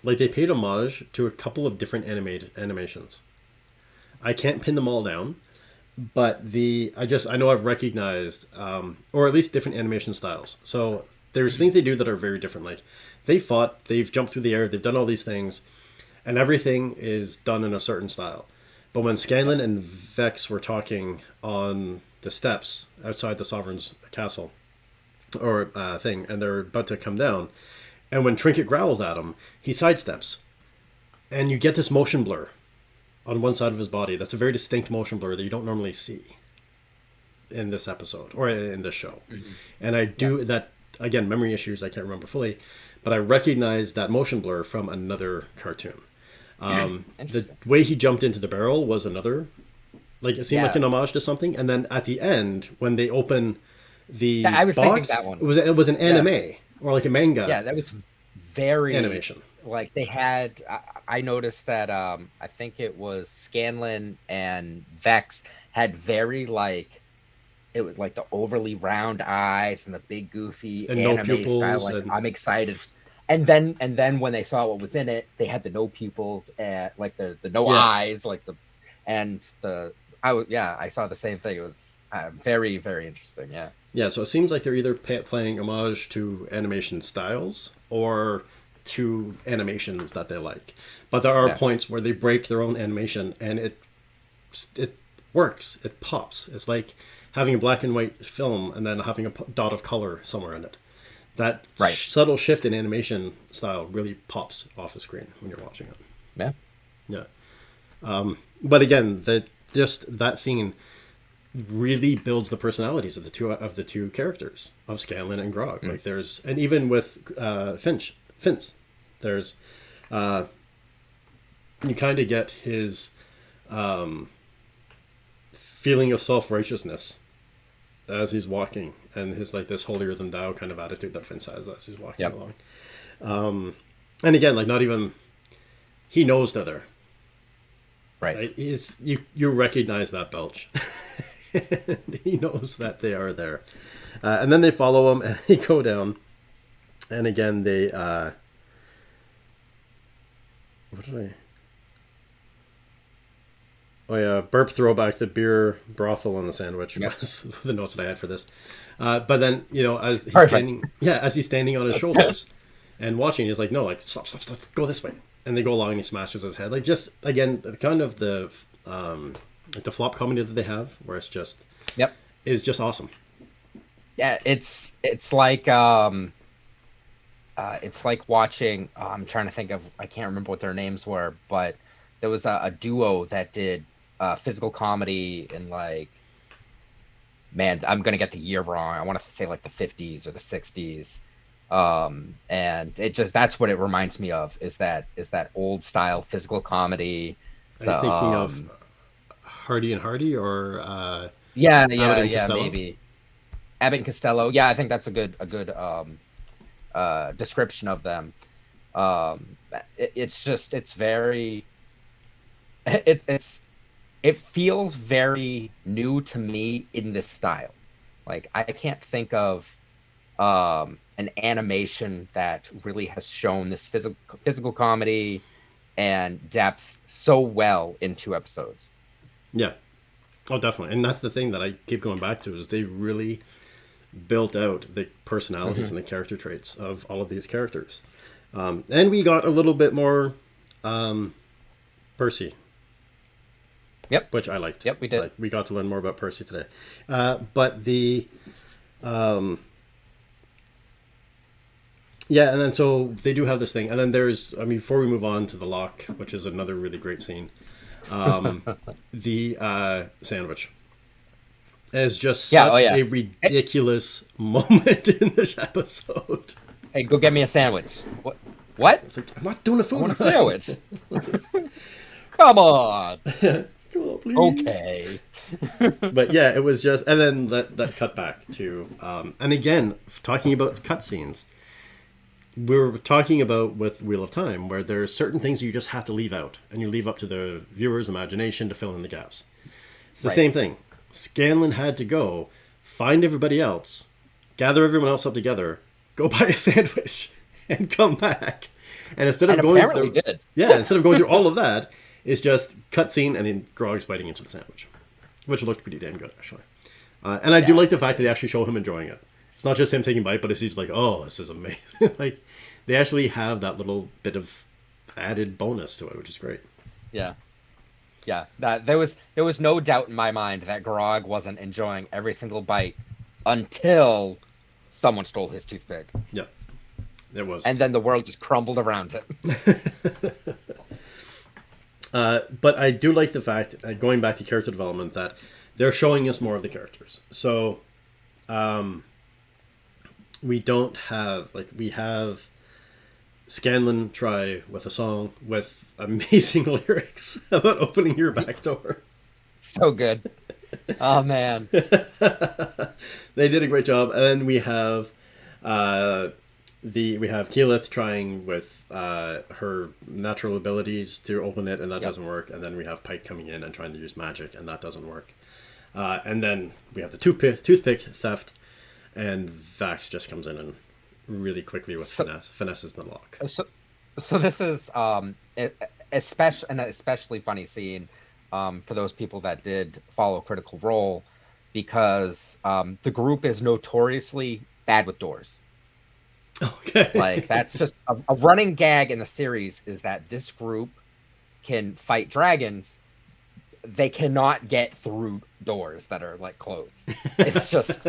like they paid homage to a couple of different animations. I can't pin them all down, but I know I've recognized or at least different animation styles. So there's things they do that are very different. Like they've jumped through the air, they've done all these things, and everything is done in a certain style. But when Scanlan and Vex were talking on the steps outside the Sovereign's castle or thing, and they're about to come down, and when Trinket growls at him, he sidesteps, and you get this motion blur on one side of his body. That's a very distinct motion blur that you don't normally see in this episode or in this show. Mm-hmm. And I do that again, memory issues, I can't remember fully, but I recognize that motion blur from another cartoon. The way he jumped into the barrel was another, like it seemed like an homage to something. And then at the end, when they open the I was box, thinking that one. It was an anime or like a manga. Yeah, that was very animation. Like they had, I noticed that I think it was Scanlan and Vex had very like, it was like the overly round eyes and the big goofy and anime no pupils style. Like I'm excited. And then when they saw what was in it, they had the no pupils and like the no eyes, like I saw the same thing. It was very, very interesting. Yeah. Yeah. So it seems like they're either playing homage to animation styles or to animations that they like. But there are points where they break their own animation and it works. It pops. It's like having a black and white film and then having a dot of color somewhere in it. That subtle shift in animation style really pops off the screen when you're watching it. Yeah. Yeah. But again, that scene really builds the personalities of the two characters of Scanlan and Grog. Like and even with Finch, there's you kind of get his feeling of self-righteousness as he's walking, and his like this holier than thou kind of attitude that Finch has as he's walking along. And again, like not even he knows they're there. Right. You recognize that belch. He knows that they are there. And then they follow him and they go down. And again, they what did I? Oh yeah, burp throwback, the beer brothel on the sandwich was the notes that I had for this. But then, as he's standing on his shoulders and watching, he's like, no, like stop, go this way. And they go along and he smashes his head. Like just again, kind of the like the flop comedy that they have, where it's just is just awesome. Yeah, it's like watching. I'm trying to think of. I can't remember what their names were, but there was a duo that did physical comedy in like, man, I'm gonna get the year wrong. I want to say like the 50s or the 60s. And it just, that's what it reminds me of, is that old style physical comedy. Are you thinking of Hardy and Hardy or yeah, maybe Abbott and Costello. Yeah, I think that's a good description of them. It's just it's very it's it feels very new to me in this style. Like I can't think of an animation that really has shown this physical comedy and depth so well in 2 episodes. Yeah. Oh, definitely. And that's the thing that I keep going back to is they really built out the personalities and the character traits of all of these characters. And we got a little bit more Percy. Yep. Which I liked. Yep, we did. Like, we got to learn more about Percy today. But the... yeah, and then so they do have this thing. And then there's... I mean, before we move on to the lock, which is another really great scene, the sandwich is just such a ridiculous moment in this episode. Hey, go get me a sandwich. What? It's like, I'm not doing a food I want a sandwich. Come on. Come on, please. Okay. But yeah, it was just... And then that cut back to... and again, talking about cutscenes, we were talking about with Wheel of Time, where there are certain things you just have to leave out, and you leave up to the viewer's imagination to fill in the gaps. It's the same thing. Scanlan had to go find everybody else, gather everyone else up together, go buy a sandwich, and come back. And instead of going through, instead of going through all of that, it's just cutscene and then Grog's biting into the sandwich, which looked pretty damn good actually. And I do like the fact that they actually show him enjoying it. It's not just him taking a bite, but it's he's like, oh, this is amazing. Like, they actually have that little bit of added bonus to it, which is great. Yeah. Yeah. That there was no doubt in my mind that Grog wasn't enjoying every single bite until someone stole his toothpick. Yeah. It was. And then the world just crumbled around him. But I do like the fact, going back to character development, that they're showing us more of the characters. So, we don't have, like, we have Scanlan try with a song with amazing lyrics about opening your back door. So good. Oh, man. They did a great job. And then we have we have Keyleth trying with her natural abilities to open it, and that doesn't work. And then we have Pike coming in and trying to use magic, and that doesn't work. And then we have the toothpick theft, and Vax just comes in and really quickly with finesses the lock. So this is an especially funny scene for those people that did follow Critical Role, because the group is notoriously bad with doors. Okay. Like, that's just a running gag in the series, is that this group can fight dragons. They cannot get through doors that are like closed. It's just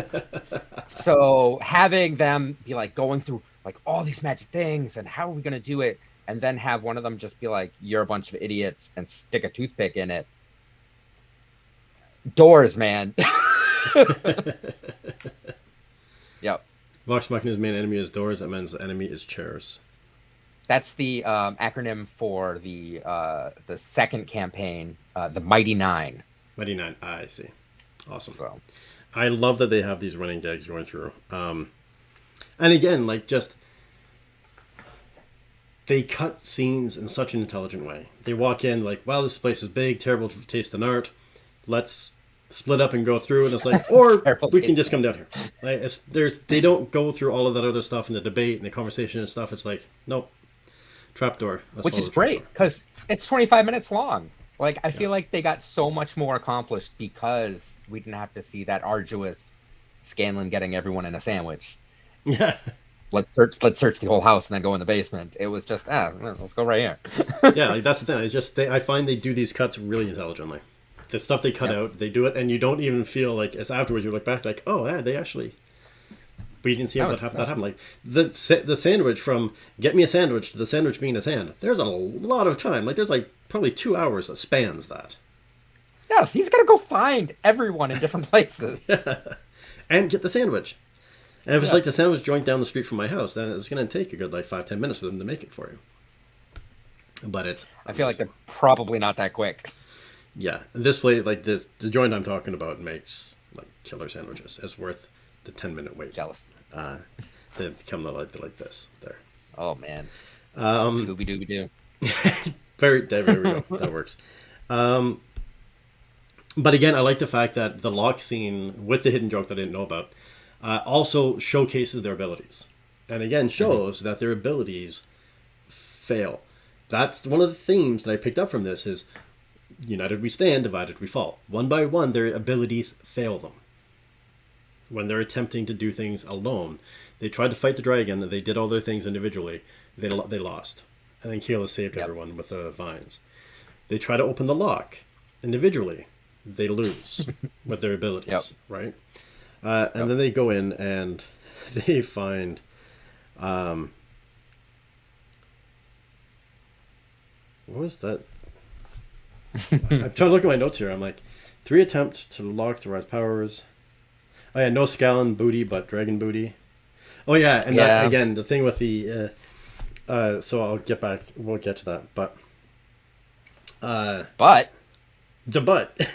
so having them be like going through like all these magic things and how are we going to do it, and then have one of them just be like, you're a bunch of idiots, and stick a toothpick in it. Doors, man. Yep. Vox Machina's main enemy is doors. That means the enemy is chairs. That's the acronym for the second campaign, the Mighty Nine. Mighty Nine. I see. Awesome. So, I love that they have these running gags going through. And again, like, just they cut scenes in such an intelligent way. They walk in like, wow, this place is big, terrible taste in art. Let's split up and go through, and it's like, or we can just come down here. Like, they don't go through all of that other stuff in the debate and the conversation and stuff. It's like, nope, trapdoor. Which is great, because it's 25 minutes long. Like, I feel like they got so much more accomplished because we didn't have to see that arduous Scanlan getting everyone in a sandwich. Yeah. Let's search the whole house and then go in the basement. It was just, let's go right here. Yeah, like, that's the thing. It's just I find they do these cuts really intelligently. The stuff they cut out, they do it, and you don't even feel like, as afterwards you look back like, oh, yeah, they actually... But you can see that happened. Like, the sandwich, from get me a sandwich to the sandwich being in his hand, there's a lot of time. Like, there's like probably 2 hours that spans that. Yeah, he's going to go find everyone in different places. And get the sandwich. And if it's like the sandwich joint down the street from my house, then it's going to take a good like 5-10 minutes for them to make it for you. But it's... I feel like they're probably not that quick. Yeah, this place, like the joint I'm talking about, makes like killer sandwiches. It's worth the 10-minute wait. Jealous. They become like this there. Oh man. Um, Scooby Dooby Doo. there we go. That works. Um, but again, I like the fact that the lock scene with the hidden joke that I didn't know about also showcases their abilities, and again shows that their abilities fail. That's one of the themes that I picked up from this: is united we stand, divided we fall. One by one, their abilities fail them. When they're attempting to do things alone, they tried to fight the dragon. They did all their things individually. They lost, and then Keela saved everyone with the vines. They try to open the lock individually. They lose with their abilities, right? And then they go in and they find. What was that? I'm trying to look at my notes here. I'm like, 3 attempt to lock the rise powers. Oh yeah, no Scallon booty, but dragon booty. Oh yeah, and that, again, the thing with the. So I'll get back. We'll get to that, but. The butt.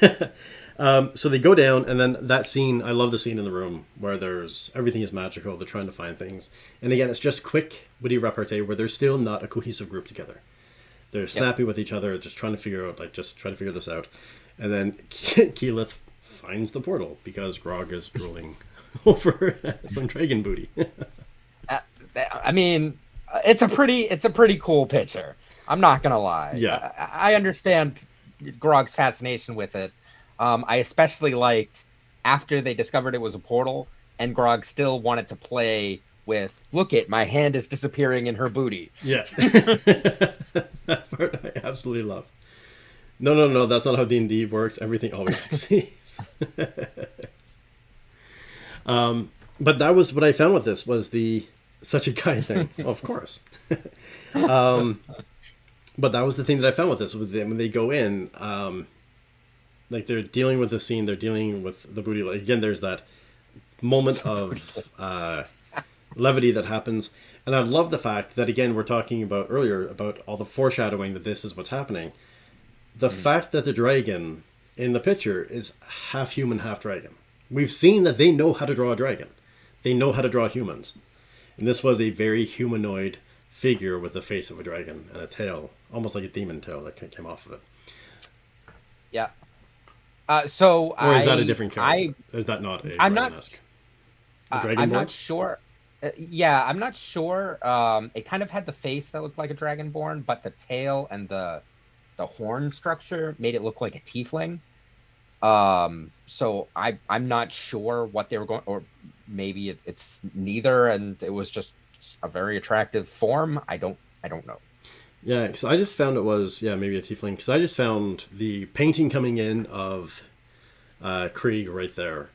So they go down, and then that scene. I love the scene in the room where there's everything is magical. They're trying to find things, and again, it's just quick, witty repartee where they're still not a cohesive group together. They're snappy with each other, just trying to figure this out, and then Keyleth finds the portal because Grog is drooling over some dragon booty. I mean, it's a pretty cool picture. I'm not gonna lie. Yeah, I understand Grog's fascination with it. I especially liked after they discovered it was a portal, and Grog still wanted to play with. Look it, my hand is disappearing in her booty. Yeah, that part I absolutely love. No, that's not how D&D works. Everything always succeeds. But that was what I found with this was the such a guy thing, of course. But that was the thing that I found with this was when they go in, like they're dealing with the scene, they're dealing with the booty. Like, again, there's that moment of levity that happens, and I love the fact that again we're talking about earlier about all the foreshadowing that this is what's happening. The fact that the dragon in the picture is half human, half dragon. We've seen that they know how to draw a dragon. They know how to draw humans. And this was a very humanoid figure with the face of a dragon and a tail, almost like a demon tail that came off of it. Yeah. Or is that a different character? Is that not a dragon-esque? I'm not sure. I'm not sure. It kind of had the face that looked like a dragonborn, but the tail and the horn structure made it look like a tiefling. So I'm not sure what they were going, or maybe it's neither, and it was just a very attractive form. I don't know. Yeah, because I just found it was maybe a tiefling. Because I just found the painting coming in of Krieg right there,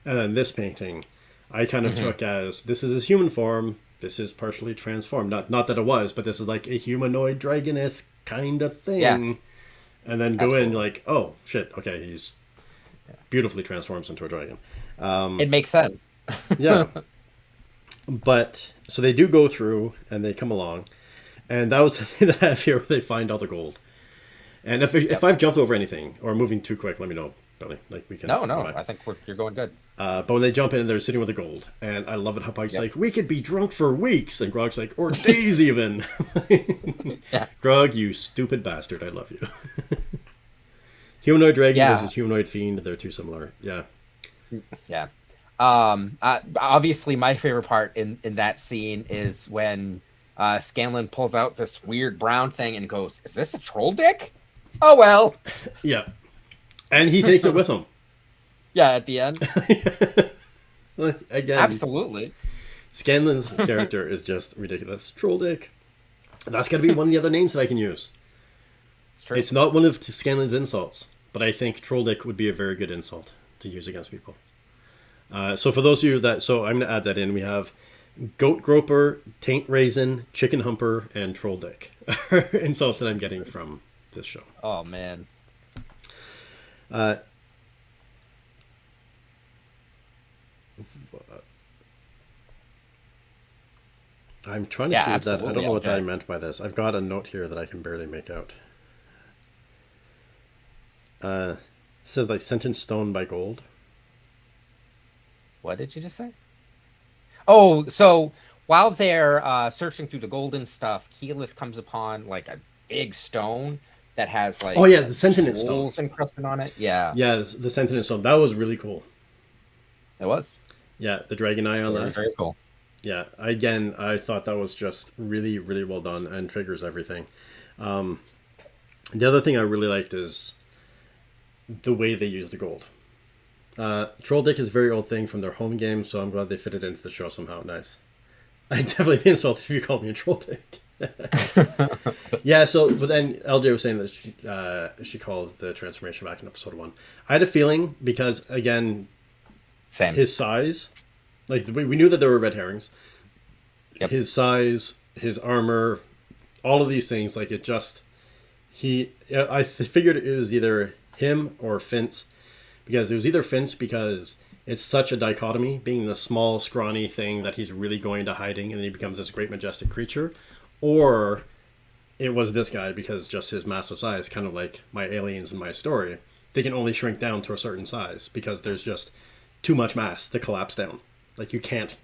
and then this painting, I kind of took as this is his human form. This is partially transformed. Not that it was, but this is like a humanoid dragon-esque kind of thing. Yeah. And then go in like, oh shit, okay, he's beautifully transforms into a dragon. It makes sense. Yeah. But so they do go through and they come along, and that was the thing that I have here where they find all the gold. And if I've jumped over anything or moving too quick, let me know, Billy. Like we can. No, I think you're going good. But when they jump in, they're sitting with the gold, and I love it how Pike's like, we could be drunk for weeks, and Grog's like, or days even. Grog, you stupid bastard, I love you. Humanoid dragon versus humanoid fiend, they're too similar. Yeah. Yeah. Obviously, my favorite part in that scene is when Scanlan pulls out this weird brown thing and goes, "Is this a troll dick? Oh well." Yeah, and he takes it with him. Yeah, at the end. Again, absolutely. Scanlan's character is just ridiculous. Troll dick. That's got to be one of the other names that I can use. It's true. It's not one of Scanlan's insults, but I think troll dick would be a very good insult to use against people. So for those of you I'm going to add that in. We have goat groper, taint raisin, chicken humper, and troll dick are insults that I'm getting from this show. Oh man. I'm trying to see that. I don't know what I meant by this. I've got a note here that I can barely make out. It says like sentence stone by gold. What did you just say? Oh, so while they're searching through the golden stuff, Keyleth comes upon like a big stone that has Oh like yeah, the Sentient Stone. jewels encrusted on it. Yeah, Yeah, the Sentient Stone. That was really cool. it was Yeah, the dragon eye on very, that. very cool. Yeah, again, I thought that was just really, really well done and triggers everything. The other thing I really liked is the way they use the gold. Troll Dick is a very old thing from their home game, so I'm glad they fit it into the show somehow. Nice. I'd definitely be insulted if you called me a Troll Dick. Yeah, so but then LJ was saying that she calls the transformation back in episode 1. I had a feeling because again, Same. his size, like we knew that there were red herrings. Yep. His size, his armor, all of these things, like it just I figured it was either him or Finch, because it was either Finch because it's such a dichotomy, being the small, scrawny thing that he's really going into hiding and then he becomes this great, majestic creature, or it was this guy because just his massive size, kind of like my aliens in my story, they can only shrink down to a certain size because there's just too much mass to collapse down. Like you can't,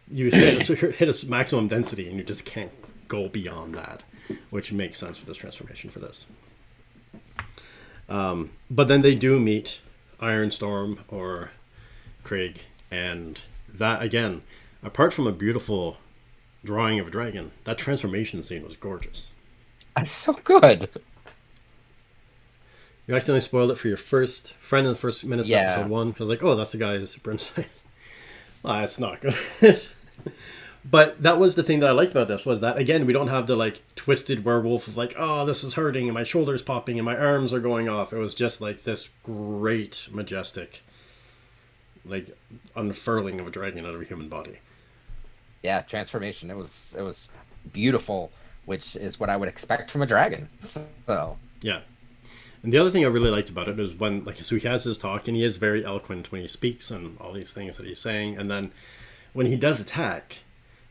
you hit a maximum density and you just can't go beyond that, which makes sense with this transformation for this. But then they do meet Ironstorm or Craig, and that again, apart from a beautiful drawing of a dragon, that transformation scene was gorgeous. That's so good. You accidentally spoiled it for your first friend in the first minutes of Yeah. episode 1. Because like, oh, that's the guy who's super insane. Ah, it's not good. But that was the thing that I liked about this, was that again, we don't have the like twisted werewolf of like, oh, this is hurting and my shoulder's popping and my arms are going off. It was just like this great, majestic, like unfurling of a dragon out of a human body. Yeah, transformation. It was beautiful, which is what I would expect from a dragon. So Yeah. And the other thing I really liked about it is when, like, so he has his talk and he is very eloquent when he speaks and all these things that he's saying. And then when he does attack,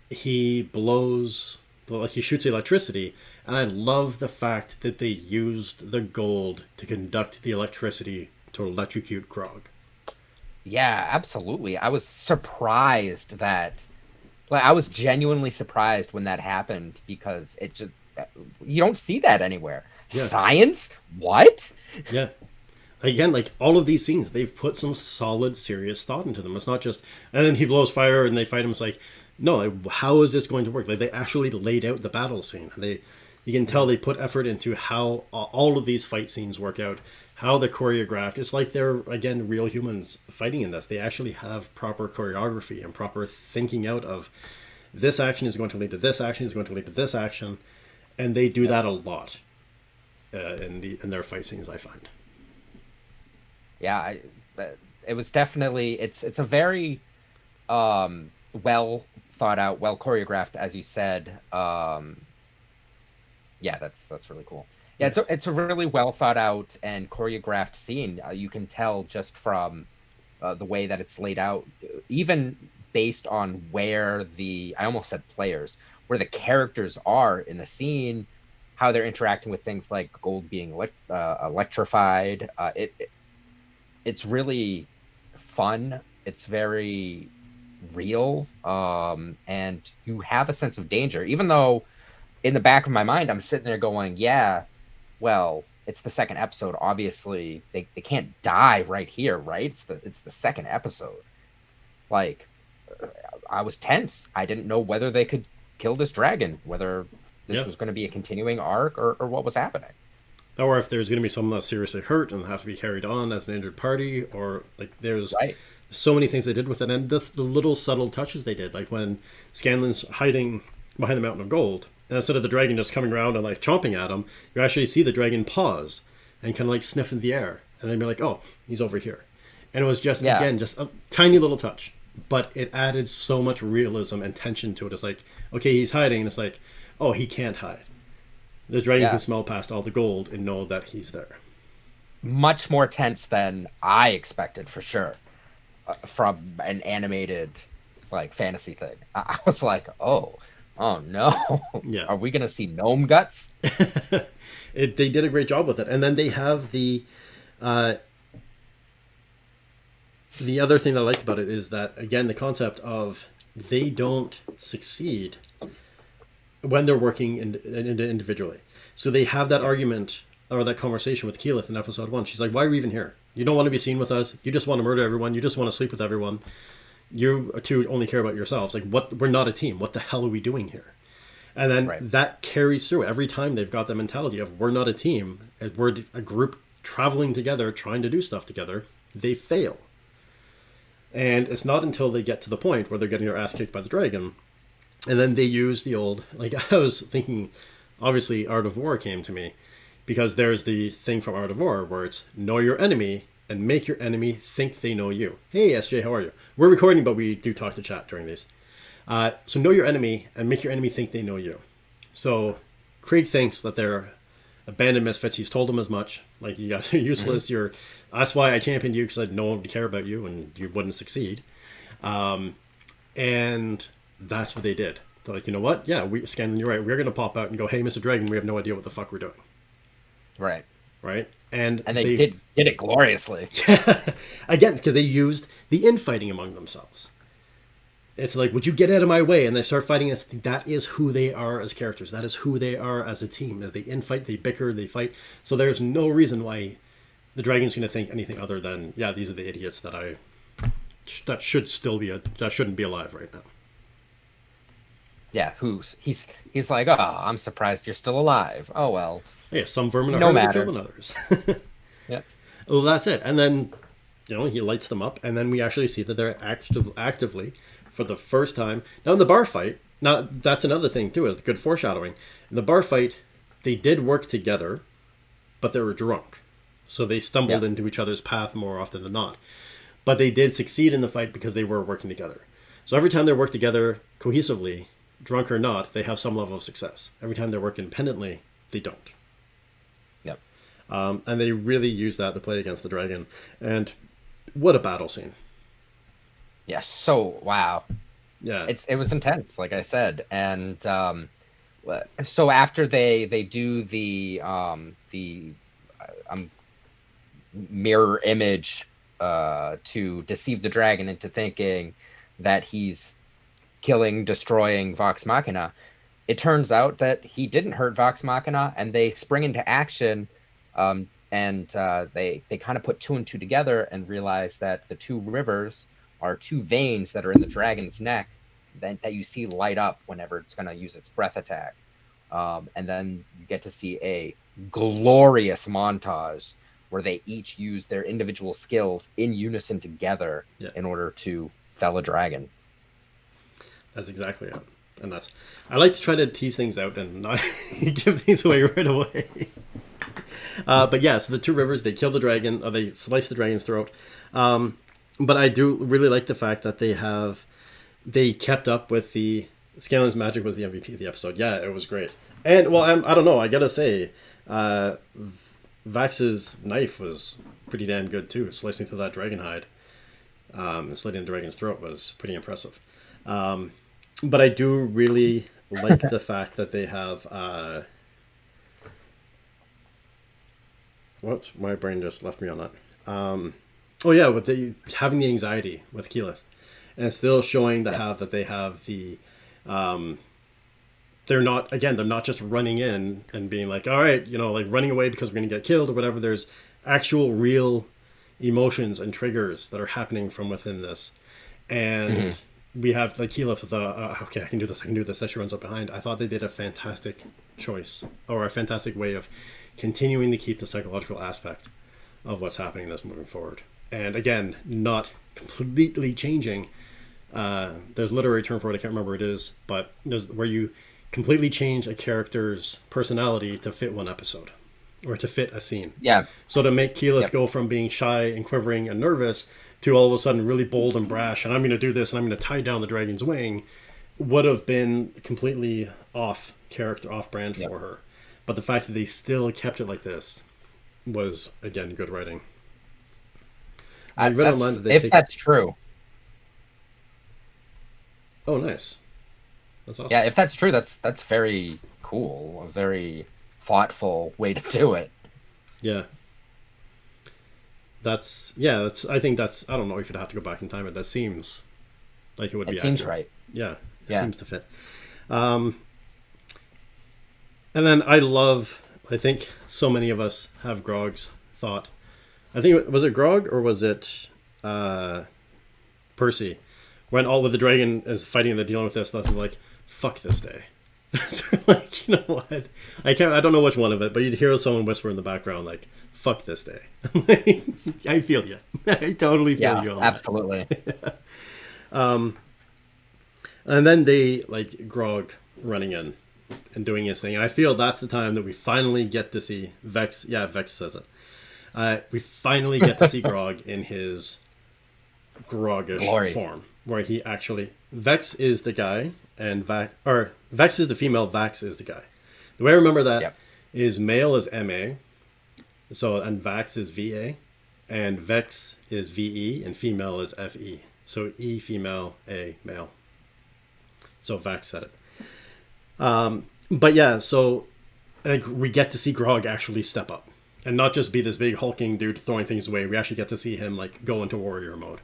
he blows, like, he shoots electricity. And I love the fact that they used the gold to conduct the electricity to electrocute Grog. yeah, absolutely. I was surprised that, like, I was genuinely surprised when that happened because it just, you don't see that anywhere. Yeah. Science? What? Yeah. Again, like all of these scenes, they've put some solid, serious thought into them. It's not just, and then he blows fire and they fight him. It's like, no, like, how is this going to work? Like they actually laid out the battle scene. You can tell they put effort into how all of these fight scenes work out, how they're choreographed. It's like they're, again, real humans fighting in this. They actually have proper choreography and proper thinking out of this action is going to lead to this action, is going to lead to this action. And they do that a lot in their fight scenes, I find. Yeah, it was definitely, it's a very well thought out, well choreographed, as you said. Yeah, that's really cool. Yeah, Nice. it's a really well thought out and choreographed scene. You can tell just from the way that it's laid out, even based on where I almost said players, where the characters are in the scene, how they're interacting with things like gold being electrified. It's really fun. It's very real, and you have a sense of danger, even though in the back of my mind I'm sitting there going, yeah, well, it's the second episode. Obviously, they can't die right here, right? It's the second episode. Like, I was tense. I didn't know whether they could kill this dragon, whether this was going to be a continuing arc or what was happening. Or if there's going to be someone that's seriously hurt and have to be carried on as an injured party, or like there's Right. so many things they did with it, and that's the little subtle touches they did, like when Scanlan's hiding behind the mountain of gold, and instead of the dragon just coming around and like chomping at him, you actually see the dragon pause and kind of like sniff in the air, and then be like, oh, he's over here, and it was just again just a tiny little touch, but it added so much realism and tension to it. It's like, okay, he's hiding, and it's like, oh, he can't hide. This dragon can smell past all the gold and know that he's there. Much more tense than I expected, for sure, from an animated like fantasy thing. I was like, oh no, Yeah. are we gonna see gnome guts? They did a great job with it, and then they have the other thing that I like about it is that again the concept of they don't succeed when they're working individually. So they have that argument or that conversation with Keyleth in episode 1. She's like, why are we even here? You don't want to be seen with us. You just want to murder everyone. You just want to sleep with everyone. You two only care about yourselves. Like, what? We're not a team. What the hell are we doing here? And then that carries through every time they've got the mentality of we're not a team. We're a group traveling together, trying to do stuff together. They fail. And it's not until they get to the point where they're getting their ass kicked by the dragon. And then they use the old, like I was thinking, obviously Art of War came to me. Because there's the thing from Art of War where it's know your enemy and make your enemy think they know you. Hey, SJ, how are you? We're recording, but we do talk to chat during these. So know your enemy and make your enemy think they know you. So Krieg thinks that they're abandoned misfits. He's told them as much. Like, you guys are useless. That's why I championed you, because I no one would care about you and you wouldn't succeed. And that's what they did. They're like, you know what? Yeah, Scanlan, you're right. We're going to pop out and go, hey, Mr. Dragon, we have no idea what the fuck we're doing. Right. And they did it gloriously. Again, because they used the infighting among themselves. It's like, would you get out of my way? And they start fighting us. That is who they are as characters. That is who they are as a team. As they infight, they bicker, they fight. So there's no reason why the dragon's going to think anything other than, yeah, these are the idiots that shouldn't be alive right now. Yeah, he's like, oh, I'm surprised you're still alive. Oh well. Yeah, some vermin are harder to kill than others. Yeah. Well, that's it. And then, he lights them up, and then we actually see that they're actively, for the first time. Now, in the bar fight, now that's another thing too, is good foreshadowing. In the bar fight, they did work together, but they were drunk, so they stumbled into each other's path more often than not. But they did succeed in the fight because they were working together. So every time they work together cohesively, drunk or not, they have some level of success. Every time they work independently, they don't. Yep. And they really use that to play against the dragon. And what a battle scene. Yeah, so wow. Yeah. It was intense, like I said. And so after they do the mirror image to deceive the dragon into thinking that he's destroying Vox Machina, it turns out that he didn't hurt Vox Machina, and they spring into action, and they kind of put two and two together and realize that the two rivers are two veins that are in the dragon's neck that you see light up whenever it's going to use its breath attack. And then you get to see a glorious montage where they each use their individual skills in unison together in order to fell a dragon. That's exactly it. And I like to try to tease things out and not give things away right away. But yeah, so the two rivers, they kill the dragon, or they slice the dragon's throat. But I do really like the fact that they kept up with the Scanlan's magic was the MVP of the episode. Yeah, it was great. And well, I don't know, I gotta say, Vax's knife was pretty damn good too. Slicing through that dragon hide and slitting the dragon's throat was pretty impressive. But I do really like the fact that they have whoops, my brain just left me on that. With having the anxiety with Keyleth, and still showing that they have the they're not just running in and being like, all right, like running away because we're going to get killed or whatever. There's actual real emotions and triggers that are happening from within this. And we have like Keyleth with okay, I can do this as she runs up behind. I thought they did a fantastic choice, or a fantastic way of continuing to keep the psychological aspect of what's happening in this moving forward. And again, not completely changing. There's a literary term for it, I can't remember what it is, but there's where you completely change a character's personality to fit one episode or to fit a scene. Yeah. So to make Keyleth go from being shy and quivering and nervous to all of a sudden really bold and brash, and I'm going to do this and I'm going to tie down the dragon's wing, would have been completely off character, off brand for her. But the fact that they still kept it like this was, again, good writing. I read online that that's true. Oh, nice. That's awesome. Yeah, if that's true, that's very cool. A very thoughtful way to do it. Yeah. I think that's, I don't know if you'd have to go back in time, but that seems like it would be accurate. It seems right. Yeah, it Yeah. seems to fit. Um, and then I think so many of us have Grog's thought. I think, was it Grog or was it Percy? When all with the dragon is fighting and they're dealing with this stuff, and like, fuck this day. Like, you know what? I don't know which one of it, but you'd hear someone whisper in the background, like, fuck this day. I feel you. I totally feel Yeah, you on absolutely. and then they like Grog running in and doing his thing. And I feel that's the time that we finally get to see Vex. Yeah, Vex says it. We finally get to see Grog in his Grogish Glory. form, where he actually Vex is the guy, and Vex is the female, Vax is the guy. The way I remember that Yep. is male is MA, so and Vax is VA, and Vex is VE, and female is FE. So E female, A male. So Vax said it. But yeah, so I think we get to see Grog actually step up and not just be this big hulking dude throwing things away. We actually get to see him like go into warrior mode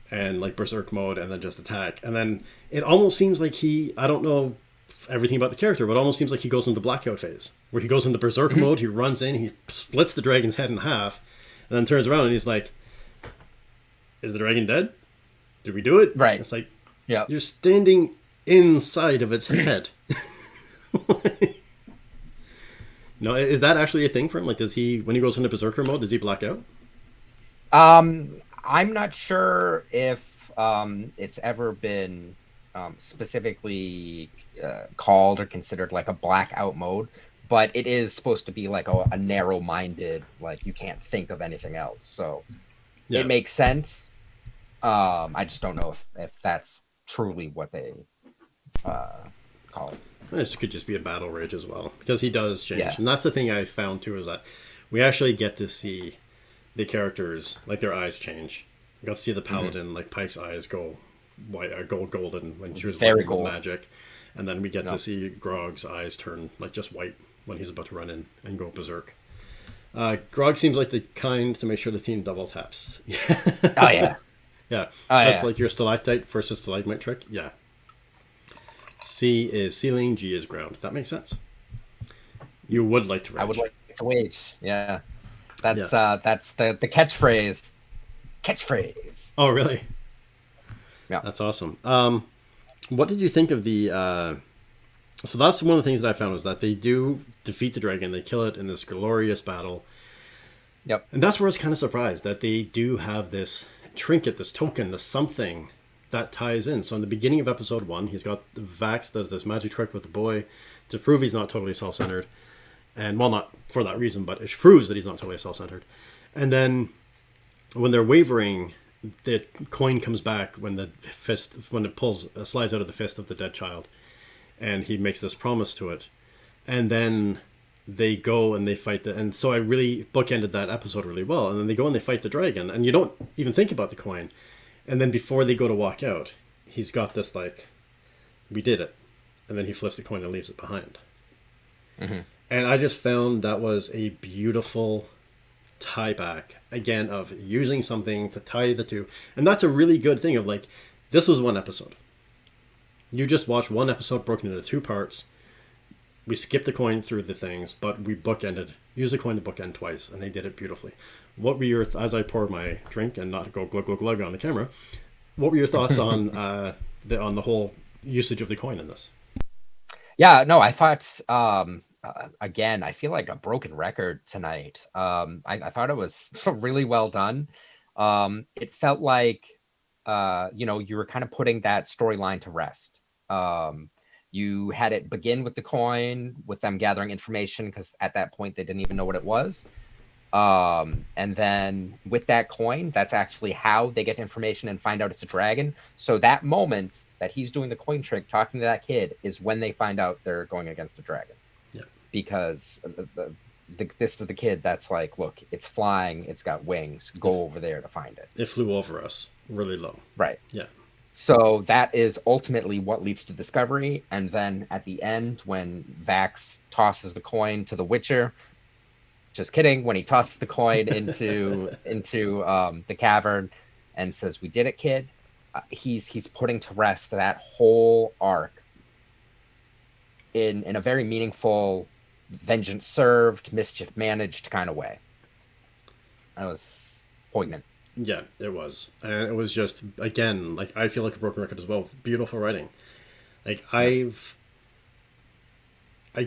and like berserk mode and then just attack. And then it almost seems like I don't know everything about the character, but it almost seems like he goes into blackout phase where he goes into berserk mode. He runs in, he splits the dragon's head in half, and then turns around and he's like, "Is the dragon dead? Did we do it?" Right. It's like, Yeah. you're standing inside of its head. No, is that actually a thing for him? Like, does he, when he goes into berserker mode, does he black out? I'm not sure if it's ever been specifically called or considered like a blackout mode, but it is supposed to be like a narrow-minded, like you can't think of anything else. So Yeah. it makes sense. I just don't know if that's truly what they call it. This could just be a battle rage as well, because he does change. Yeah. And that's the thing I found too, is that we actually get to see the characters, like their eyes change. We got to see the paladin, like Pike's eyes go white, go golden when she was Very working with gold. magic. And then we get to see Grog's eyes turn like just white when he's about to run in and go berserk. Grog seems like the kind to make sure the team double taps. Oh yeah. Yeah. Oh, That's yeah. like your stalactite versus stalagmite trick. Yeah. C is ceiling, G is ground. That makes sense. You would like to rage. I would like to wage. Yeah. That's the catchphrase. Catchphrase. Oh, really? Yeah. That's awesome. What did you think of the... So that's one of the things that I found was that they do defeat the dragon. They kill it in this glorious battle. Yep. And that's where I was kind of surprised that they do have this trinket, this token, this something that ties in. So in the beginning of episode 1, he's got Vax does this magic trick with the boy to prove he's not totally self-centered. And, well, not for that reason, but it proves that he's not totally self-centered. And then when they're wavering, the coin comes back when it slides out of the fist of the dead child. And he makes this promise to it. And then they go and they fight and so I really bookended that episode really well. And then they go and they fight the dragon, and you don't even think about the coin. And then before they go to walk out, he's got this like, we did it. And then he flips the coin and leaves it behind. Mm-hmm. And I just found that was a beautiful tie back, again, of using something to tie the two. And that's a really good thing of like, this was one episode. You just watched one episode broken into 2 parts. We skipped the coin through the things, but we used the coin to bookend twice, and they did it beautifully. What were your, as I poured my drink and not go glug glug glug on the camera, what were your thoughts on the whole usage of the coin in this? Yeah, no, I thought again, I feel like a broken record tonight. I thought it was really well done. It felt like you were kind of putting that storyline to rest. You had it begin with the coin, with them gathering information, because at that point they didn't even know what it was. And then with that coin, that's actually how they get information and find out it's a dragon. So that moment that he's doing the coin trick, talking to that kid, is when they find out they're going against a dragon. Yeah. Because this is the kid that's like, look, it's flying, it's got wings, go over there to find it. It flew over us really low. Right. Yeah. So that is ultimately what leads to discovery. And then at the end, when Vax tosses the coin to the Witcher, just kidding, when he tosses the coin into the cavern and says, "We did it, kid," he's putting to rest that whole arc in a very meaningful, vengeance served, mischief managed kind of way. That was poignant. Yeah, it was. And it was just, again, like, I feel like a broken record as well. Beautiful writing. Like, I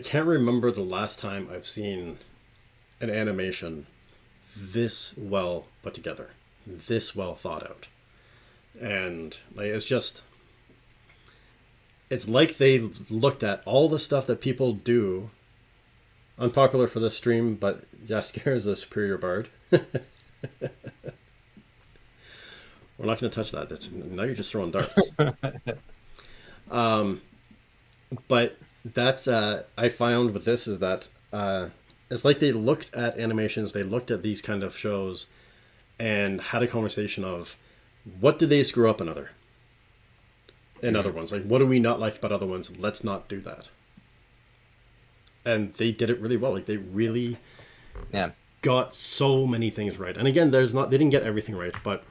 can't remember the last time I've seen an animation this well put together, this well thought out. And, like, it's like they looked at all the stuff that people do, unpopular for this stream, but Jaskier is a superior bard. We're not going to touch that. Now you're just throwing darts. But that's I found with this is that it's like they looked at animations, they looked at these kind of shows, and had a conversation of what did they screw up in other ones. Like, what do we not like about other ones? Let's not do that. And they did it really well. Like, they really got so many things right. And again, they didn't get everything right, but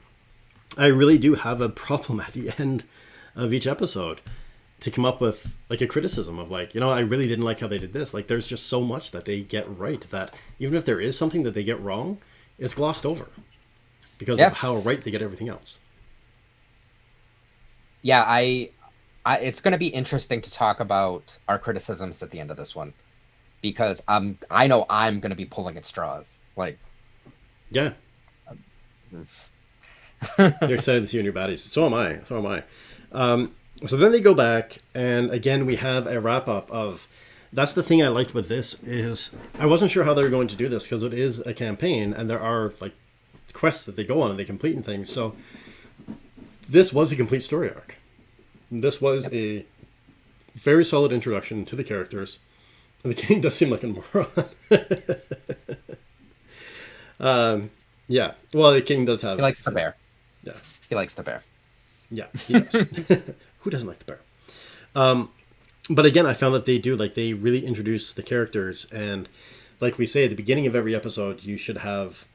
I really do have a problem at the end of each episode to come up with like a criticism of like, I really didn't like how they did this. Like, there's just so much that they get right that even if there is something that they get wrong, it's glossed over because of how right they get everything else. Yeah, I it's going to be interesting to talk about our criticisms at the end of this one, because I know I'm going to be pulling at straws. Like, yeah. You're excited to see your new baddies. So am I. So then they go back, and again we have a wrap up of. That's the thing I liked with this is I wasn't sure how they were going to do this because it is a campaign and there are like quests that they go on and they complete and things. So this was a complete story arc. This was a very solid introduction to the characters, and the king does seem like a moron. Yeah. Well, the king does have. He likes the bear. Yeah. He likes the bear. Yeah, he does. Who doesn't like the bear? But again, I found that they really introduce the characters, and like we say at the beginning of every episode, you should have,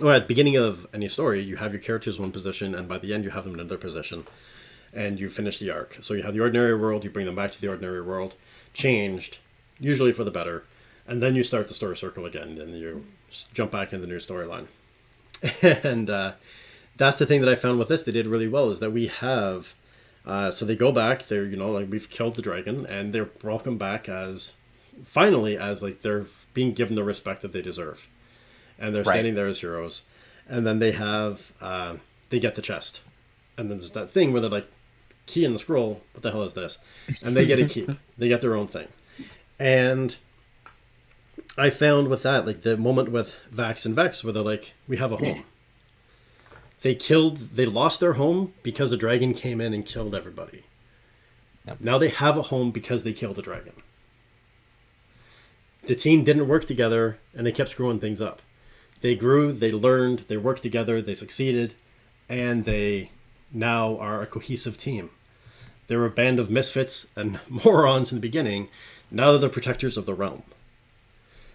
or at the beginning of any story, you have your characters in one position, and by the end, you have them in another position, and you finish the arc. So you have the ordinary world, you bring them back to the ordinary world, changed, usually for the better, and then you start the story circle again, and you jump back into the new storyline. And that's the thing that I found with this they did really well is that we have so they go back, they're like we've killed the dragon, and they're welcomed back as like they're being given the respect that they deserve, and they're standing there as heroes. And then they have they get the chest, and then there's that thing where they're like, key in the scroll, what the hell is this? And they get a keep. They get their own thing. And I found with that, like the moment with Vax and Vex where they're like, we have a home. They lost their home because a dragon came in and killed everybody. Yep. Now they have a home because they killed a dragon. The team didn't work together, and they kept screwing things up. They grew, they learned, they worked together, they succeeded, and they now are a cohesive team. They were a band of misfits and morons in the beginning. Now they're the protectors of the realm.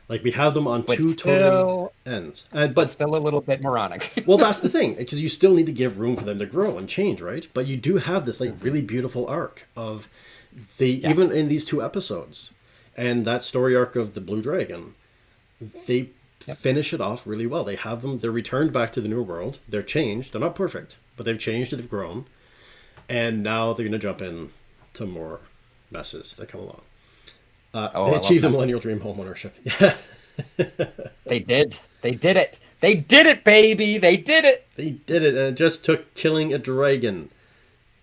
Like, we have them on two total ends. But still a little bit moronic. Well, that's the thing, because you still need to give room for them to grow and change, right? But you do have this, like, really beautiful arc of even in these 2 episodes, and that story arc of the Blue Dragon, they finish it off really well. They have them, they're returned back to the new world, they're changed, they're not perfect, but they've changed and they've grown, and now they're going to jump in to more messes that come along. They achieved the Millennial Dream home ownership. Yeah. They did it. They did it, baby. They did it. They did it. And it just took killing a dragon,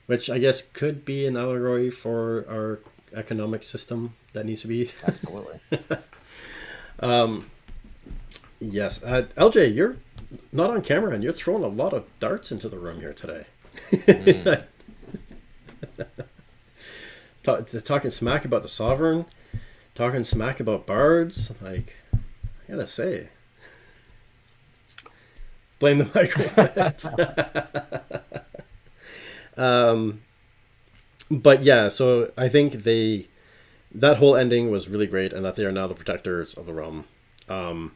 which I guess could be an allegory for our economic system that needs to be. Absolutely. Yes. LJ, you're not on camera and you're throwing a lot of darts into the room here today. Talking smack about the Sovereign. Talking smack about bards, like, I gotta say, blame the microphone. But yeah, so I think that whole ending was really great, and that they are now the protectors of the realm. And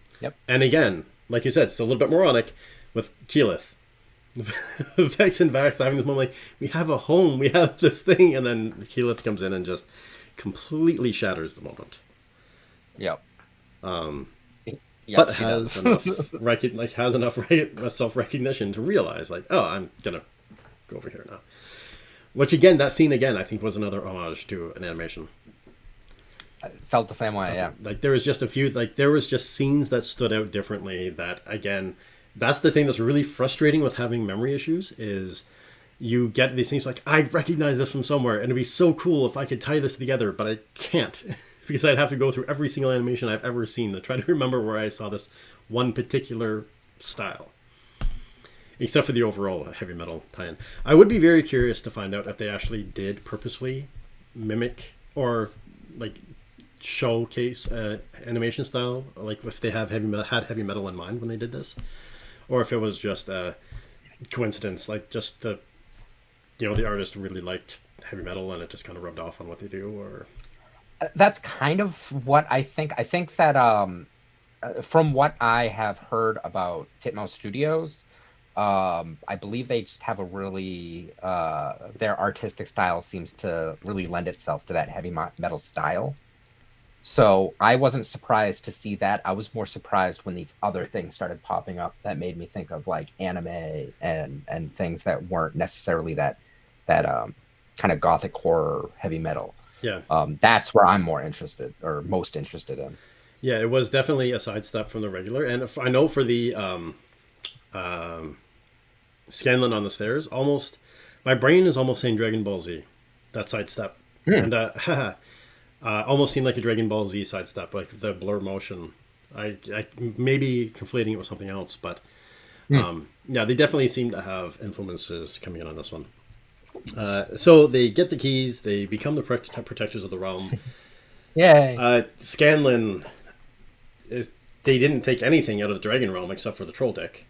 again, like you said, it's a little bit moronic with Keyleth. Vex and Vax having this moment like, we have a home, we have this thing, and then Keyleth comes in and just completely shatters the moment. Yep. Yep, But she has does. enough self recognition to realize like, oh, I'm gonna go over here now. Which again, that scene again, I think was another homage to an animation. I felt the same way. Yeah. Like there was just a few, like there was just scenes that stood out differently. That again, that's the thing that's really frustrating with having memory issues is you get these things like, I recognize this from somewhere, and it'd be so cool if I could tie this together, but I can't because I'd have to go through every single animation I've ever seen to try to remember where I saw this one particular style. Except for the overall heavy metal tie-in. I would be very curious to find out if they actually did purposely mimic or like showcase animation style, like if they had heavy metal in mind when they did this, or if it was just a coincidence, like just the the artist really liked heavy metal and it just kind of rubbed off on what they do, or That's kind of what I think. I think that from what I have heard about Titmouse Studios, I believe they just have a really their artistic style seems to really lend itself to that heavy metal style. So I wasn't surprised to see that. I was more surprised when these other things started popping up that made me think of like anime and things that weren't necessarily that kind of gothic horror heavy metal. yeah. That's where I'm more interested or most interested in. Yeah, it was definitely a sidestep from the regular, and if, I know for the Scanlan on the stairs, almost my brain is almost saying Dragon Ball Z, that sidestep, and almost seemed like a Dragon Ball Z sidestep, like the blur motion. I maybe conflating it with something else, but yeah, they definitely seem to have influences coming in on this one. So they get the keys, they become the protectors of the realm. Yay! Scanlan they didn't take anything out of the dragon realm except for the troll dick.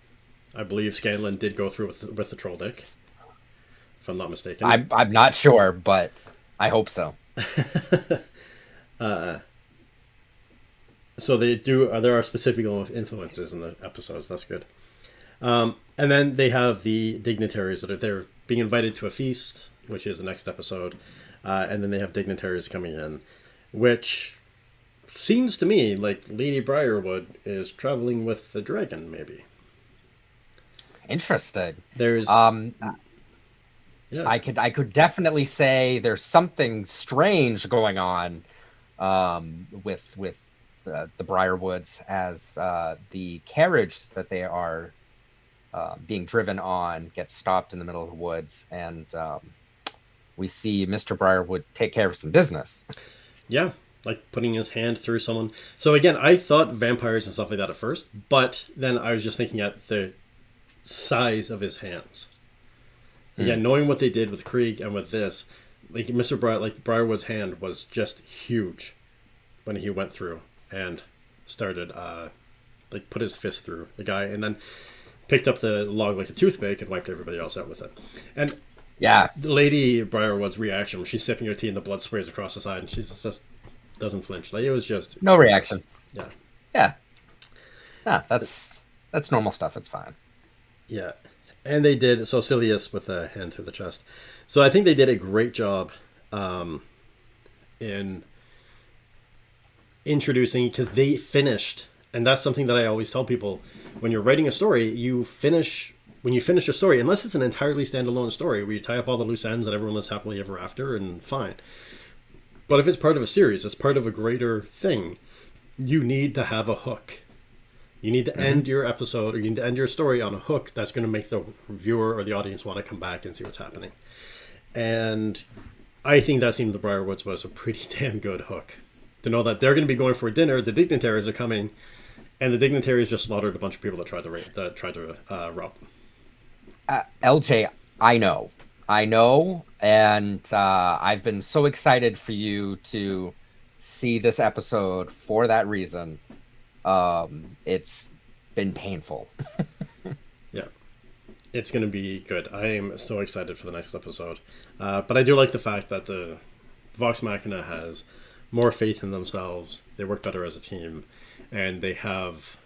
I believe Scanlan did go through with the troll dick, if I'm not mistaken. I'm not sure, but I hope so. So they do. There are specific influences in the episodes. That's good. And then they have the dignitaries that are there being invited to a feast, which is the next episode. And then they have dignitaries coming in, which seems to me like Lady Briarwood is traveling with the dragon, maybe. Interesting. There's yeah. I could definitely say there's something strange going on with the Briarwoods as the carriage that they are being driven on gets stopped in the middle of the woods, and we see Mr. Briarwood take care of some business. Yeah, like putting his hand through someone. So again, I thought vampires and stuff like that at first, but then I was just thinking at the size of his hands. Again, knowing what they did with Krieg and with this, like Briarwood's hand was just huge when he went through and started like put his fist through the guy and then picked up the log like a toothpick and wiped everybody else out with it. And yeah, the Lady Briarwood's reaction when she's sipping her tea and the blood sprays across the side and she just doesn't flinch. Like it was just no reaction. Yeah. Yeah. Yeah, that's normal stuff. It's fine. Yeah. And they did, so Silius with a hand through the chest. So I think they did a great job in introducing, because they finished, and that's something that I always tell people, when you're writing a story, when you finish a story, unless it's an entirely standalone story where you tie up all the loose ends and everyone lives happily ever after, and fine. But if it's part of a series, it's part of a greater thing, you need to have a hook. You need to end your episode, or you need to end your story on a hook that's going to make the viewer or the audience want to come back and see what's happening. And I think that Scene of the Briarwoods was a pretty damn good hook. To know that they're going to be going for a dinner, the dignitaries are coming, and the dignitaries just slaughtered a bunch of people that tried to rob them. LJ, I know, and I've been so excited for you to see this episode for that reason. It's been painful. Yeah, it's going to be good. I am so excited for the next episode. But I do like the fact that the Vox Machina has more faith in themselves. They work better as a team, and they have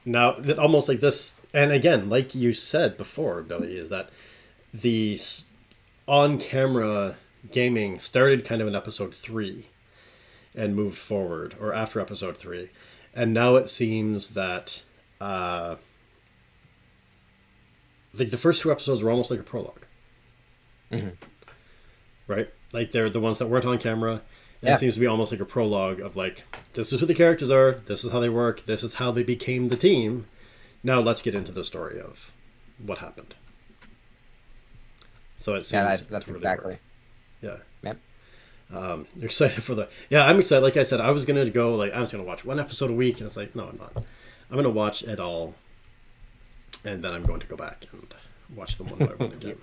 Now that almost like this, and again, like you said before, Billy, is that the on-camera gaming started kind of in episode 3 and moved forward, or after episode 3, and now it seems that like the first 2 episodes were almost like a prologue, Hmm. right? Like they're the ones that weren't on camera. And Yeah. it seems to be almost like a prologue of like, this is who the characters are, this is how they work, this is how they became the team. Now let's get into the story of what happened. So it Yeah, seemed that's to really exactly. work. Yeah. Yep. You're excited for the. Yeah, I'm excited. Like I said, I was gonna go like I was gonna watch one episode a week, and it's like no, I'm not. I'm gonna watch it all, and then I'm going to go back and watch them one by one again.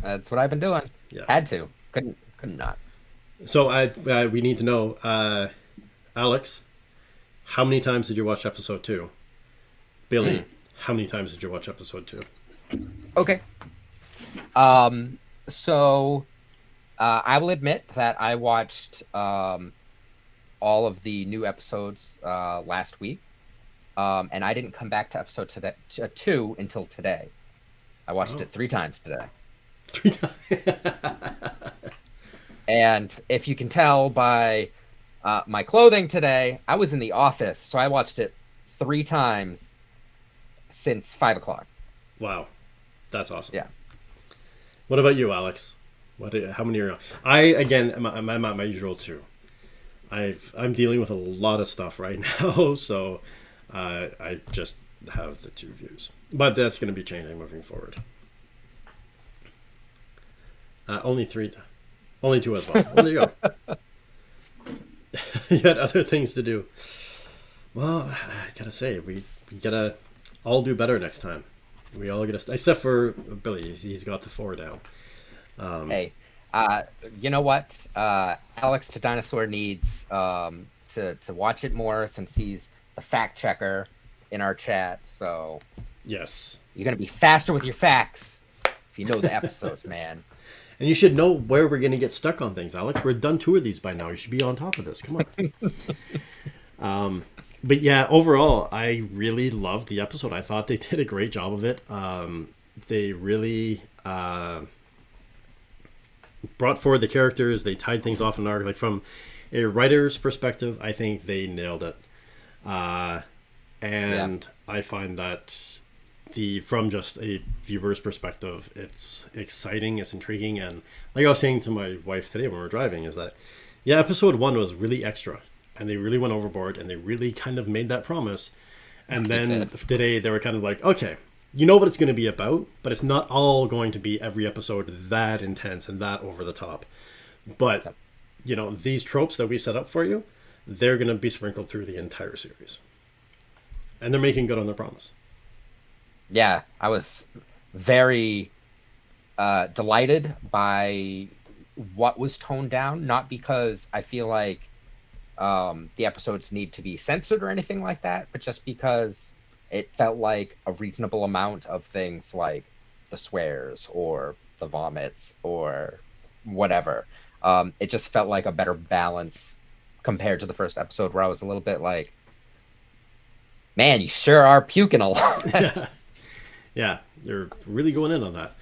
That's what I've been doing. Yeah. Had to. Couldn't not. So we need to know, Alex, how many times did you watch episode 2? Billy, how many times did you watch episode 2? Okay. So I will admit that I watched all of the new episodes last week, and I didn't come back to episode 2 until today. I watched Oh. it 3 times today. 3 times. And if you can tell by my clothing today, I was in the office, so I watched it 3 times since 5 o'clock. Wow, that's awesome. Yeah. What about you, Alex? How many are you on? I again, I'm at my usual 2. I'm dealing with a lot of stuff right now, so I just have the 2 views. But that's going to be changing moving forward. Only 3, only 2 as well. Well, there you go. You had other things to do. Well, I gotta say, we gotta all do better next time. We all gotta, except for Billy. He's got the 4 down. Hey, you know what? Alex to Dinosaur needs to watch it more since he's the fact checker in our chat. So Yes. you're gonna be faster with your facts if you know the episodes, man. And you should know where we're going to get stuck on things, Alex. We're done 2 of these by now. You should be on top of this. Come on. But yeah, overall, I really loved the episode. I thought they did a great job of it. They really brought forward the characters. They tied things off in an arc. Like from a writer's perspective, I think they nailed it. And I find that from just a viewer's perspective, it's exciting, it's intriguing, and like I was saying to my wife today when we were driving, is that yeah, episode 1 was really extra, and they really went overboard, and they really kind of made that promise. And then today they were kind of like, okay, you know what it's going to be about, but it's not all going to be every episode that intense and that over the top. But you know, these tropes that we set up for you, they're going to be sprinkled through the entire series, and they're making good on their promise. Yeah, I was very delighted by what was toned down, not because I feel like the episodes need to be censored or anything like that, but just because it felt like a reasonable amount of things like the swears or the vomits or whatever. It just felt like a better balance compared to the first episode where I was a little bit like, man, you sure are puking a lot. Yeah, they're really going in on that.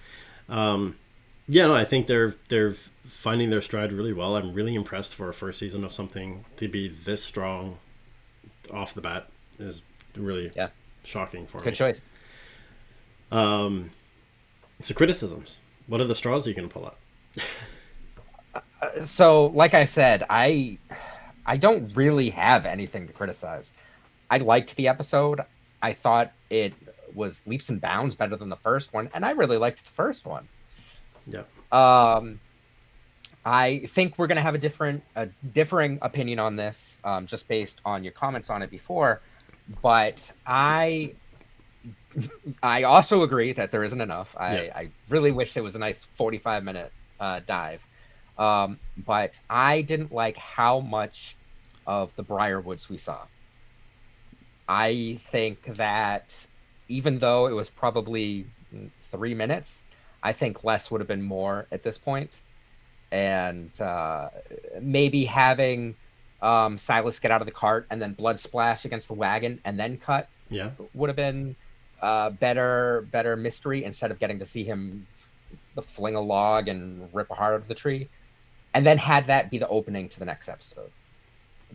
Yeah, no, I think they're finding their stride really well. I'm really impressed for a first season of something to be this strong off the bat is really shocking for me. Good choice. So criticisms. What are the straws you can pull up? So, like I said, I don't really have anything to criticize. I liked the episode. I thought it was leaps and bounds better than the first one, and I really liked the first one. Yeah. I think we're gonna have a differing opinion on this, just based on your comments on it before. But I also agree that there isn't enough. I really wish it was a nice 45-minute dive. But I didn't like how much of the Briarwoods we saw. I think that even though it was probably 3 minutes, I think less would have been more at this point. And maybe having Silas get out of the cart and then blood splash against the wagon and then cut Yeah. would have been better mystery instead of getting to see him fling a log and rip a heart out of the tree, and then had that be the opening to the next episode,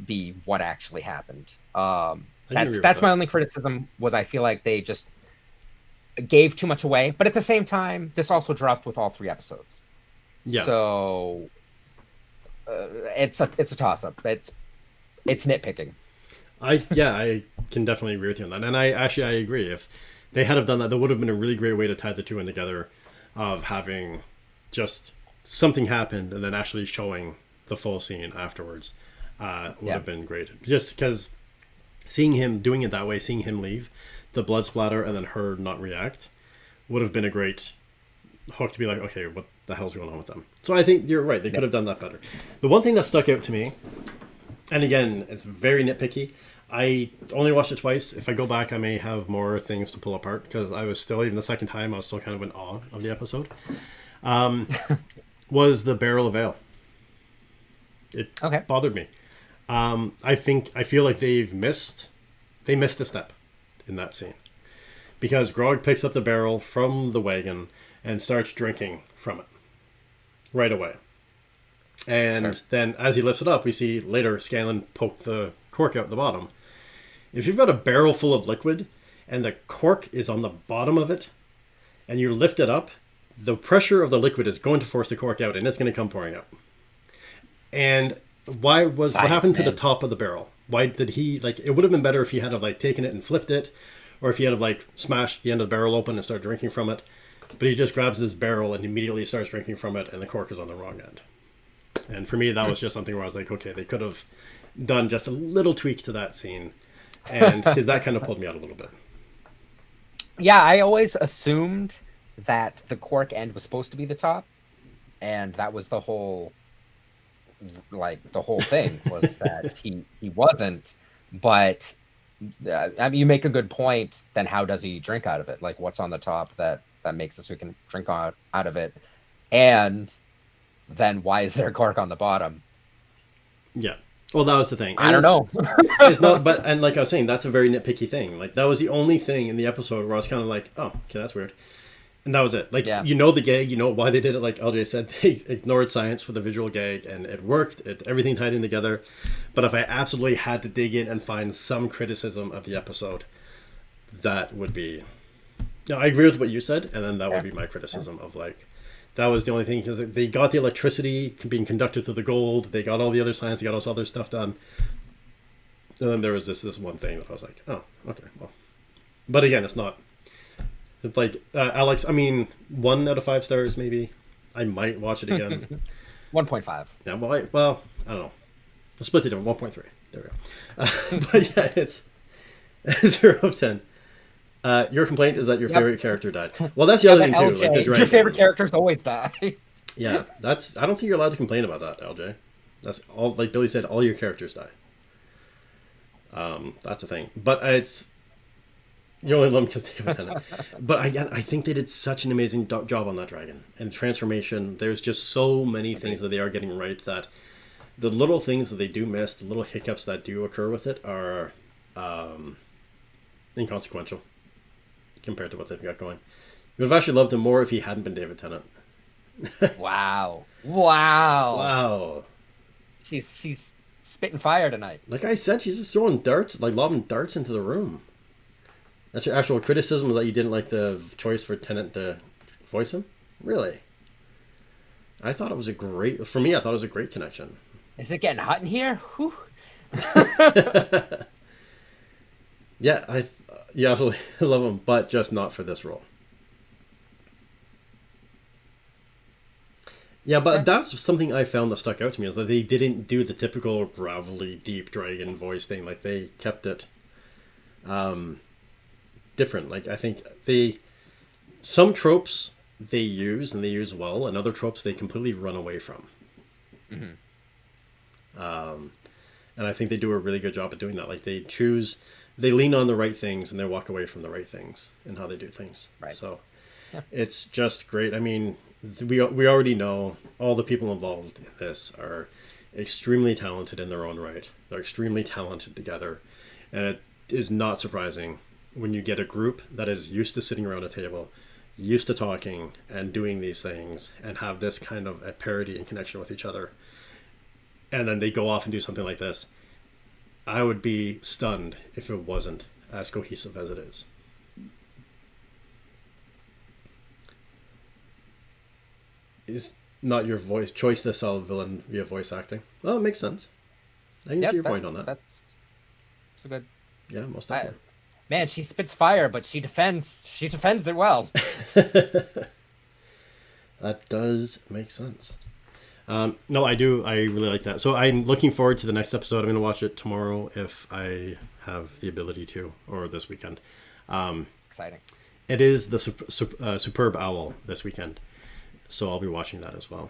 be what actually happened. I can agree with That's that. my only criticism, was I feel like they just gave too much away, but at the same time, this also dropped with all 3 episodes, Yeah. so it's a toss up. It's nitpicking. I can definitely agree with you on that. And I agree. If they had have done that, that would have been a really great way to tie the two in together, of having just something happened and then actually showing the full scene afterwards. Would have been great. Just because seeing him doing it that way, seeing him leave, the blood splatter, and then her not react, would have been a great hook to be like, okay, what the hell's going on with them? So I think you're right. They could have done that better. The one thing that stuck out to me, and again, it's very nitpicky. I only watched it twice. If I go back, I may have more things to pull apart, because I was still, even the second time, I was still kind of in awe of the episode. Was the barrel of ale. It Okay. bothered me. I feel like they missed a step in that scene, because Grog picks up the barrel from the wagon and starts drinking from it right away. And then as he lifts it up, we see later Scanlan poke the cork out the bottom. If you've got a barrel full of liquid and the cork is on the bottom of it and you lift it up, the pressure of the liquid is going to force the cork out and it's going to come pouring out. And what happened to the top of the barrel? Why did he, like, it would have been better if he had taken it and flipped it, or if he had smashed the end of the barrel open and started drinking from it. But he just grabs this barrel and immediately starts drinking from it, and the cork is on the wrong end. And for me, that was just something where I was like, okay, they could have done just a little tweak to that scene, and because that kind of pulled me out a little bit. Yeah, I always assumed that the cork end was supposed to be the top, and that was the whole thing was that he wasn't. But I mean, you make a good point. Then how does he drink out of it? Like, what's on the top that makes it so he can drink out of it? And then why is there a cork on the bottom? Yeah. Well, that was the thing. And I don't know. It's not, but, and like I was saying, that's a very nitpicky thing. Like, that was the only thing in the episode where I was kind of like, oh, okay, that's weird. And that was it. Like, Yeah. you know the gag, you know why they did it. Like LJ said, they ignored science for the visual gag, and it worked. Everything tied in together. But if I absolutely had to dig in and find some criticism of the episode, that would be... No, I agree with what you said, and then that would be my criticism of, like, that was the only thing, because they got the electricity being conducted through the gold, they got all the other science, they got all this other stuff done. And then there was this one thing that I was like, oh, okay, well. But again, it's not... It's like, Alex, I mean, 1 out of 5 stars, maybe. I might watch it again. 1.5. Yeah, well, I don't know. Let's split it down, 1.3. There we go. But yeah, it's 0 of 10. Your complaint is that your favorite character died. Well, that's the other thing, too. LJ, Like the dragon. your favorite characters always die. Yeah, I don't think you're allowed to complain about that, LJ. That's all, like Billy said, all your characters die. That's a thing. But it's... You only love them because they have a tenant. But I think they did such an amazing job on that dragon. And transformation, there's just so many things that they are getting right, that the little things that they do miss, the little hiccups that do occur with it, are inconsequential compared to what they've got going. You would have actually loved him more if he hadn't been David Tennant. Wow. Wow. She's spitting fire tonight. Like I said, she's just throwing darts, like lobbing darts into the room. That's your actual criticism, that you didn't like the choice for Tennant to voice him? Really? I thought it was a great connection. Is it getting hot in here? Whew. Yeah, you absolutely love him, but just not for this role. Yeah, but that's something I found that stuck out to me, is that they didn't do the typical gravelly, deep dragon voice thing. Like, they kept it different. Like, I think some tropes they use, and they use well, and other tropes they completely run away from. Mm-hmm. And I think they do a really good job at doing that. Like, they lean on the right things, and they walk away from the right things in how they do things. Right. So it's just great. I mean, we already know all the people involved in this are extremely talented in their own right. They're extremely talented together, and it is not surprising when you get a group that is used to sitting around a table, used to talking and doing these things, and have this kind of a parity and connection with each other, and then they go off and do something like this, I would be stunned if it wasn't as cohesive as it is. Is not your voice choice to solve a villain via voice acting? Well, it makes sense. I can see your point on that. That's a good. Yeah, most definitely. Man, she spits fire, but she defends. She defends it well. That does make sense. No, I do. I really like that. So I'm looking forward to the next episode. I'm going to watch it tomorrow if I have the ability to, or this weekend. Exciting. It is the Superb Owl this weekend, so I'll be watching that as well.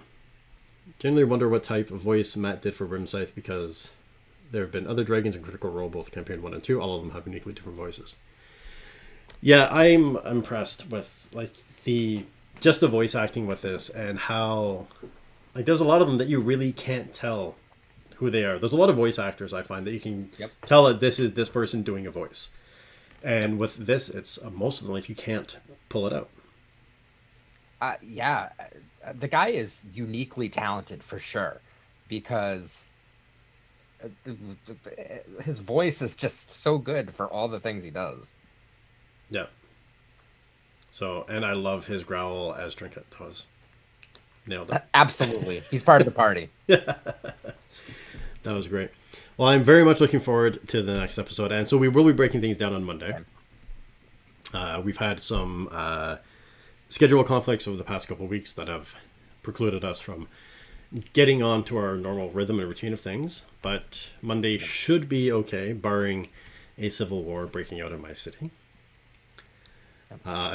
Generally wonder what type of voice Matt did for Brimscythe, because there have been other dragons in Critical Role, both campaign 1 and 2. All of them have uniquely different voices. Yeah, I'm impressed with just the voice acting with this, and how there's a lot of them that you really can't tell who they are. There's a lot of voice actors I find that you can tell that this is this person doing a voice. And with this, it's most of them, you can't pull it out. Yeah, the guy is uniquely talented for sure, because his voice is just so good for all the things he does. Yeah. So, and I love his growl as Trinket. That was nailed it. Absolutely. He's part of the party. That was great. Well, I'm very much looking forward to the next episode. And so we will be breaking things down on Monday. We've had some schedule conflicts over the past couple of weeks that have precluded us from getting on to our normal rhythm and routine of things. But Monday should be okay, barring a civil war breaking out in my city.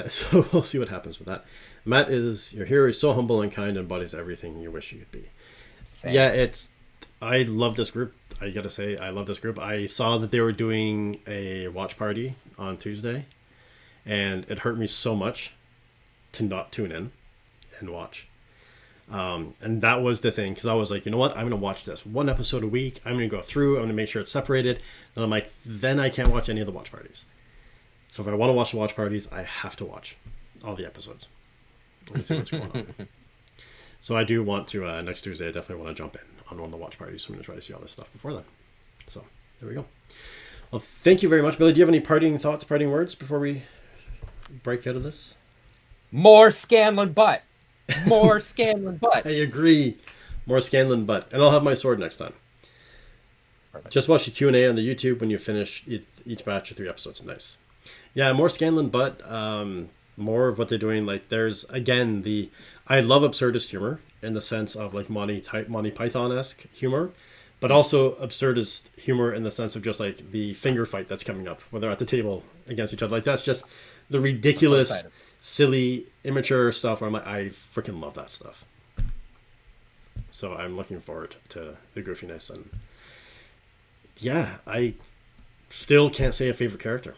So we'll see what happens with that. Matt is your hero. He's so humble and kind and embodies everything you wish you could be. Same. Yeah, I love this group. I gotta say, I love this group. I saw that they were doing a watch party on Tuesday, and it hurt me so much to not tune in and watch. And that was the thing, because I was like, you know what? I'm going to watch this one episode a week. I'm going to go through. I'm going to make sure it's separated. And I'm like, then I can't watch any of the watch parties. So if I want to watch the watch parties, I have to watch all the episodes. Let's see what's going on. So I do want to, next Tuesday, I definitely want to jump in on one of the watch parties. So I'm going to try to see all this stuff before then. So there we go. Well, thank you very much, Billy. Do you have any parting thoughts, parting words before we break out of this? More Scanlan butt. More Scanlan butt. I agree. More Scanlan butt. And I'll have my sword next time. Perfect. Just watch the Q&A on the YouTube when you finish each batch of 3 episodes. Nice. Yeah, more Scanlan butt. More of what they're doing. There's, again, I love absurdist humor in the sense of Monty Python-esque humor, but also absurdist humor in the sense of just the finger fight that's coming up when they're at the table against each other. That's just the ridiculous, silly, immature stuff where I freaking love that stuff. So I'm looking forward to the goofiness, and yeah, I still can't say a favorite character.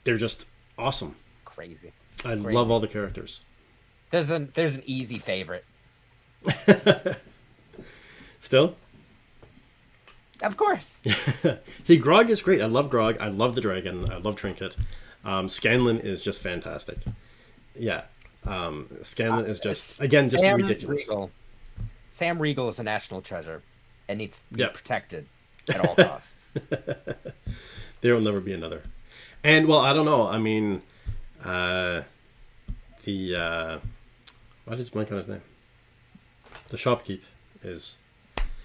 They're just awesome. Crazy. I love all the characters. There's an easy favorite. Still? Of course. See, Grog is great. I love Grog. I love the dragon. I love Trinket. Scanlan is just fantastic. Yeah. Scanlan is just, again, just Sam ridiculous. Riegel. Sam Riegel is a national treasure and needs to be protected at all costs. There will never be another. And, well, I don't know. I mean, what is blank on his name? The shopkeep is...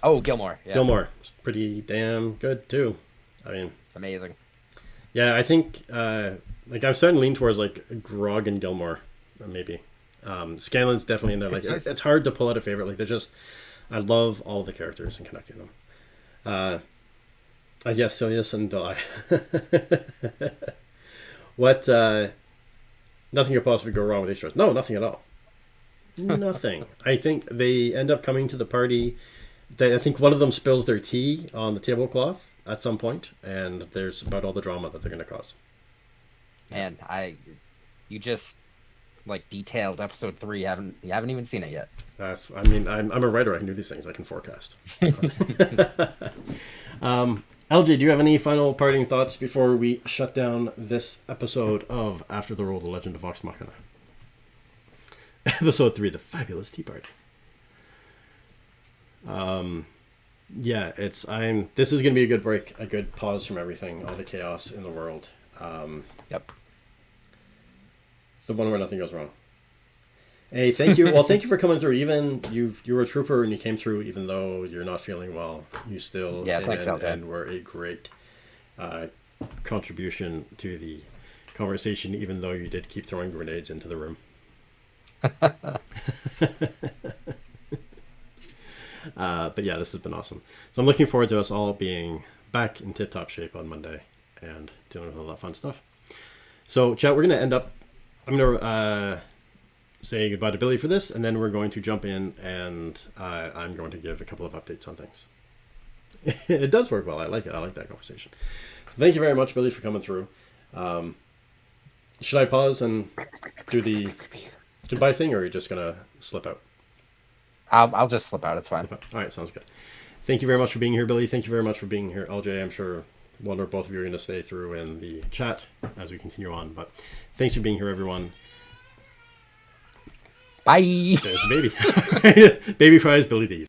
Oh, Gilmore. Yeah. Gilmore. It's pretty damn good, too. I mean... It's amazing. Yeah, I think, I'm starting to lean towards, Grog and Gilmore, maybe. Scanlan's definitely in there. It's hard to pull out a favorite. I love all of the characters and connecting them. I guess Silius and Delay. What, nothing could possibly go wrong with these shows. No, nothing at all. Nothing. I think they end up coming to the party. I think one of them spills their tea on the tablecloth at some point, and there's about all the drama that they're going to cause. Man, like detailed episode 3. You haven't even seen it yet. I mean, I'm a writer. I can do these things. I can forecast. LJ, do you have any final parting thoughts before we shut down this episode of After the Roll, The Legend of Vox Machina? Episode 3, The Fabulous Tea Party. Yeah, this is going to be a good break, a good pause from everything, all the chaos in the world. Yep. The one where nothing goes wrong. Hey, thank you. Well, thank you for coming through. Even you were a trooper and you came through, even though you're not feeling well. You still came thanks, in LJ. and were a great contribution to the conversation, even though you did keep throwing grenades into the room. But yeah, this has been awesome. So I'm looking forward to us all being back in tip-top shape on Monday and doing all that fun stuff. So, chat, we're going to end up... I'm going to say goodbye to Billy for this, and then we're going to jump in, and I'm going to give a couple of updates on things. It does work well. I like it. I like that conversation. So thank you very much, Billy, for coming through. Should I pause and do the goodbye thing, or are you just going to slip out? I'll just slip out. It's fine. All right, sounds good. Thank you very much for being here, Billy. Thank you very much for being here, LJ. I'm sure one or both of you are going to stay through in the chat as we continue on. But thanks for being here, everyone. Bye. There's the baby. Baby fries, Billy D.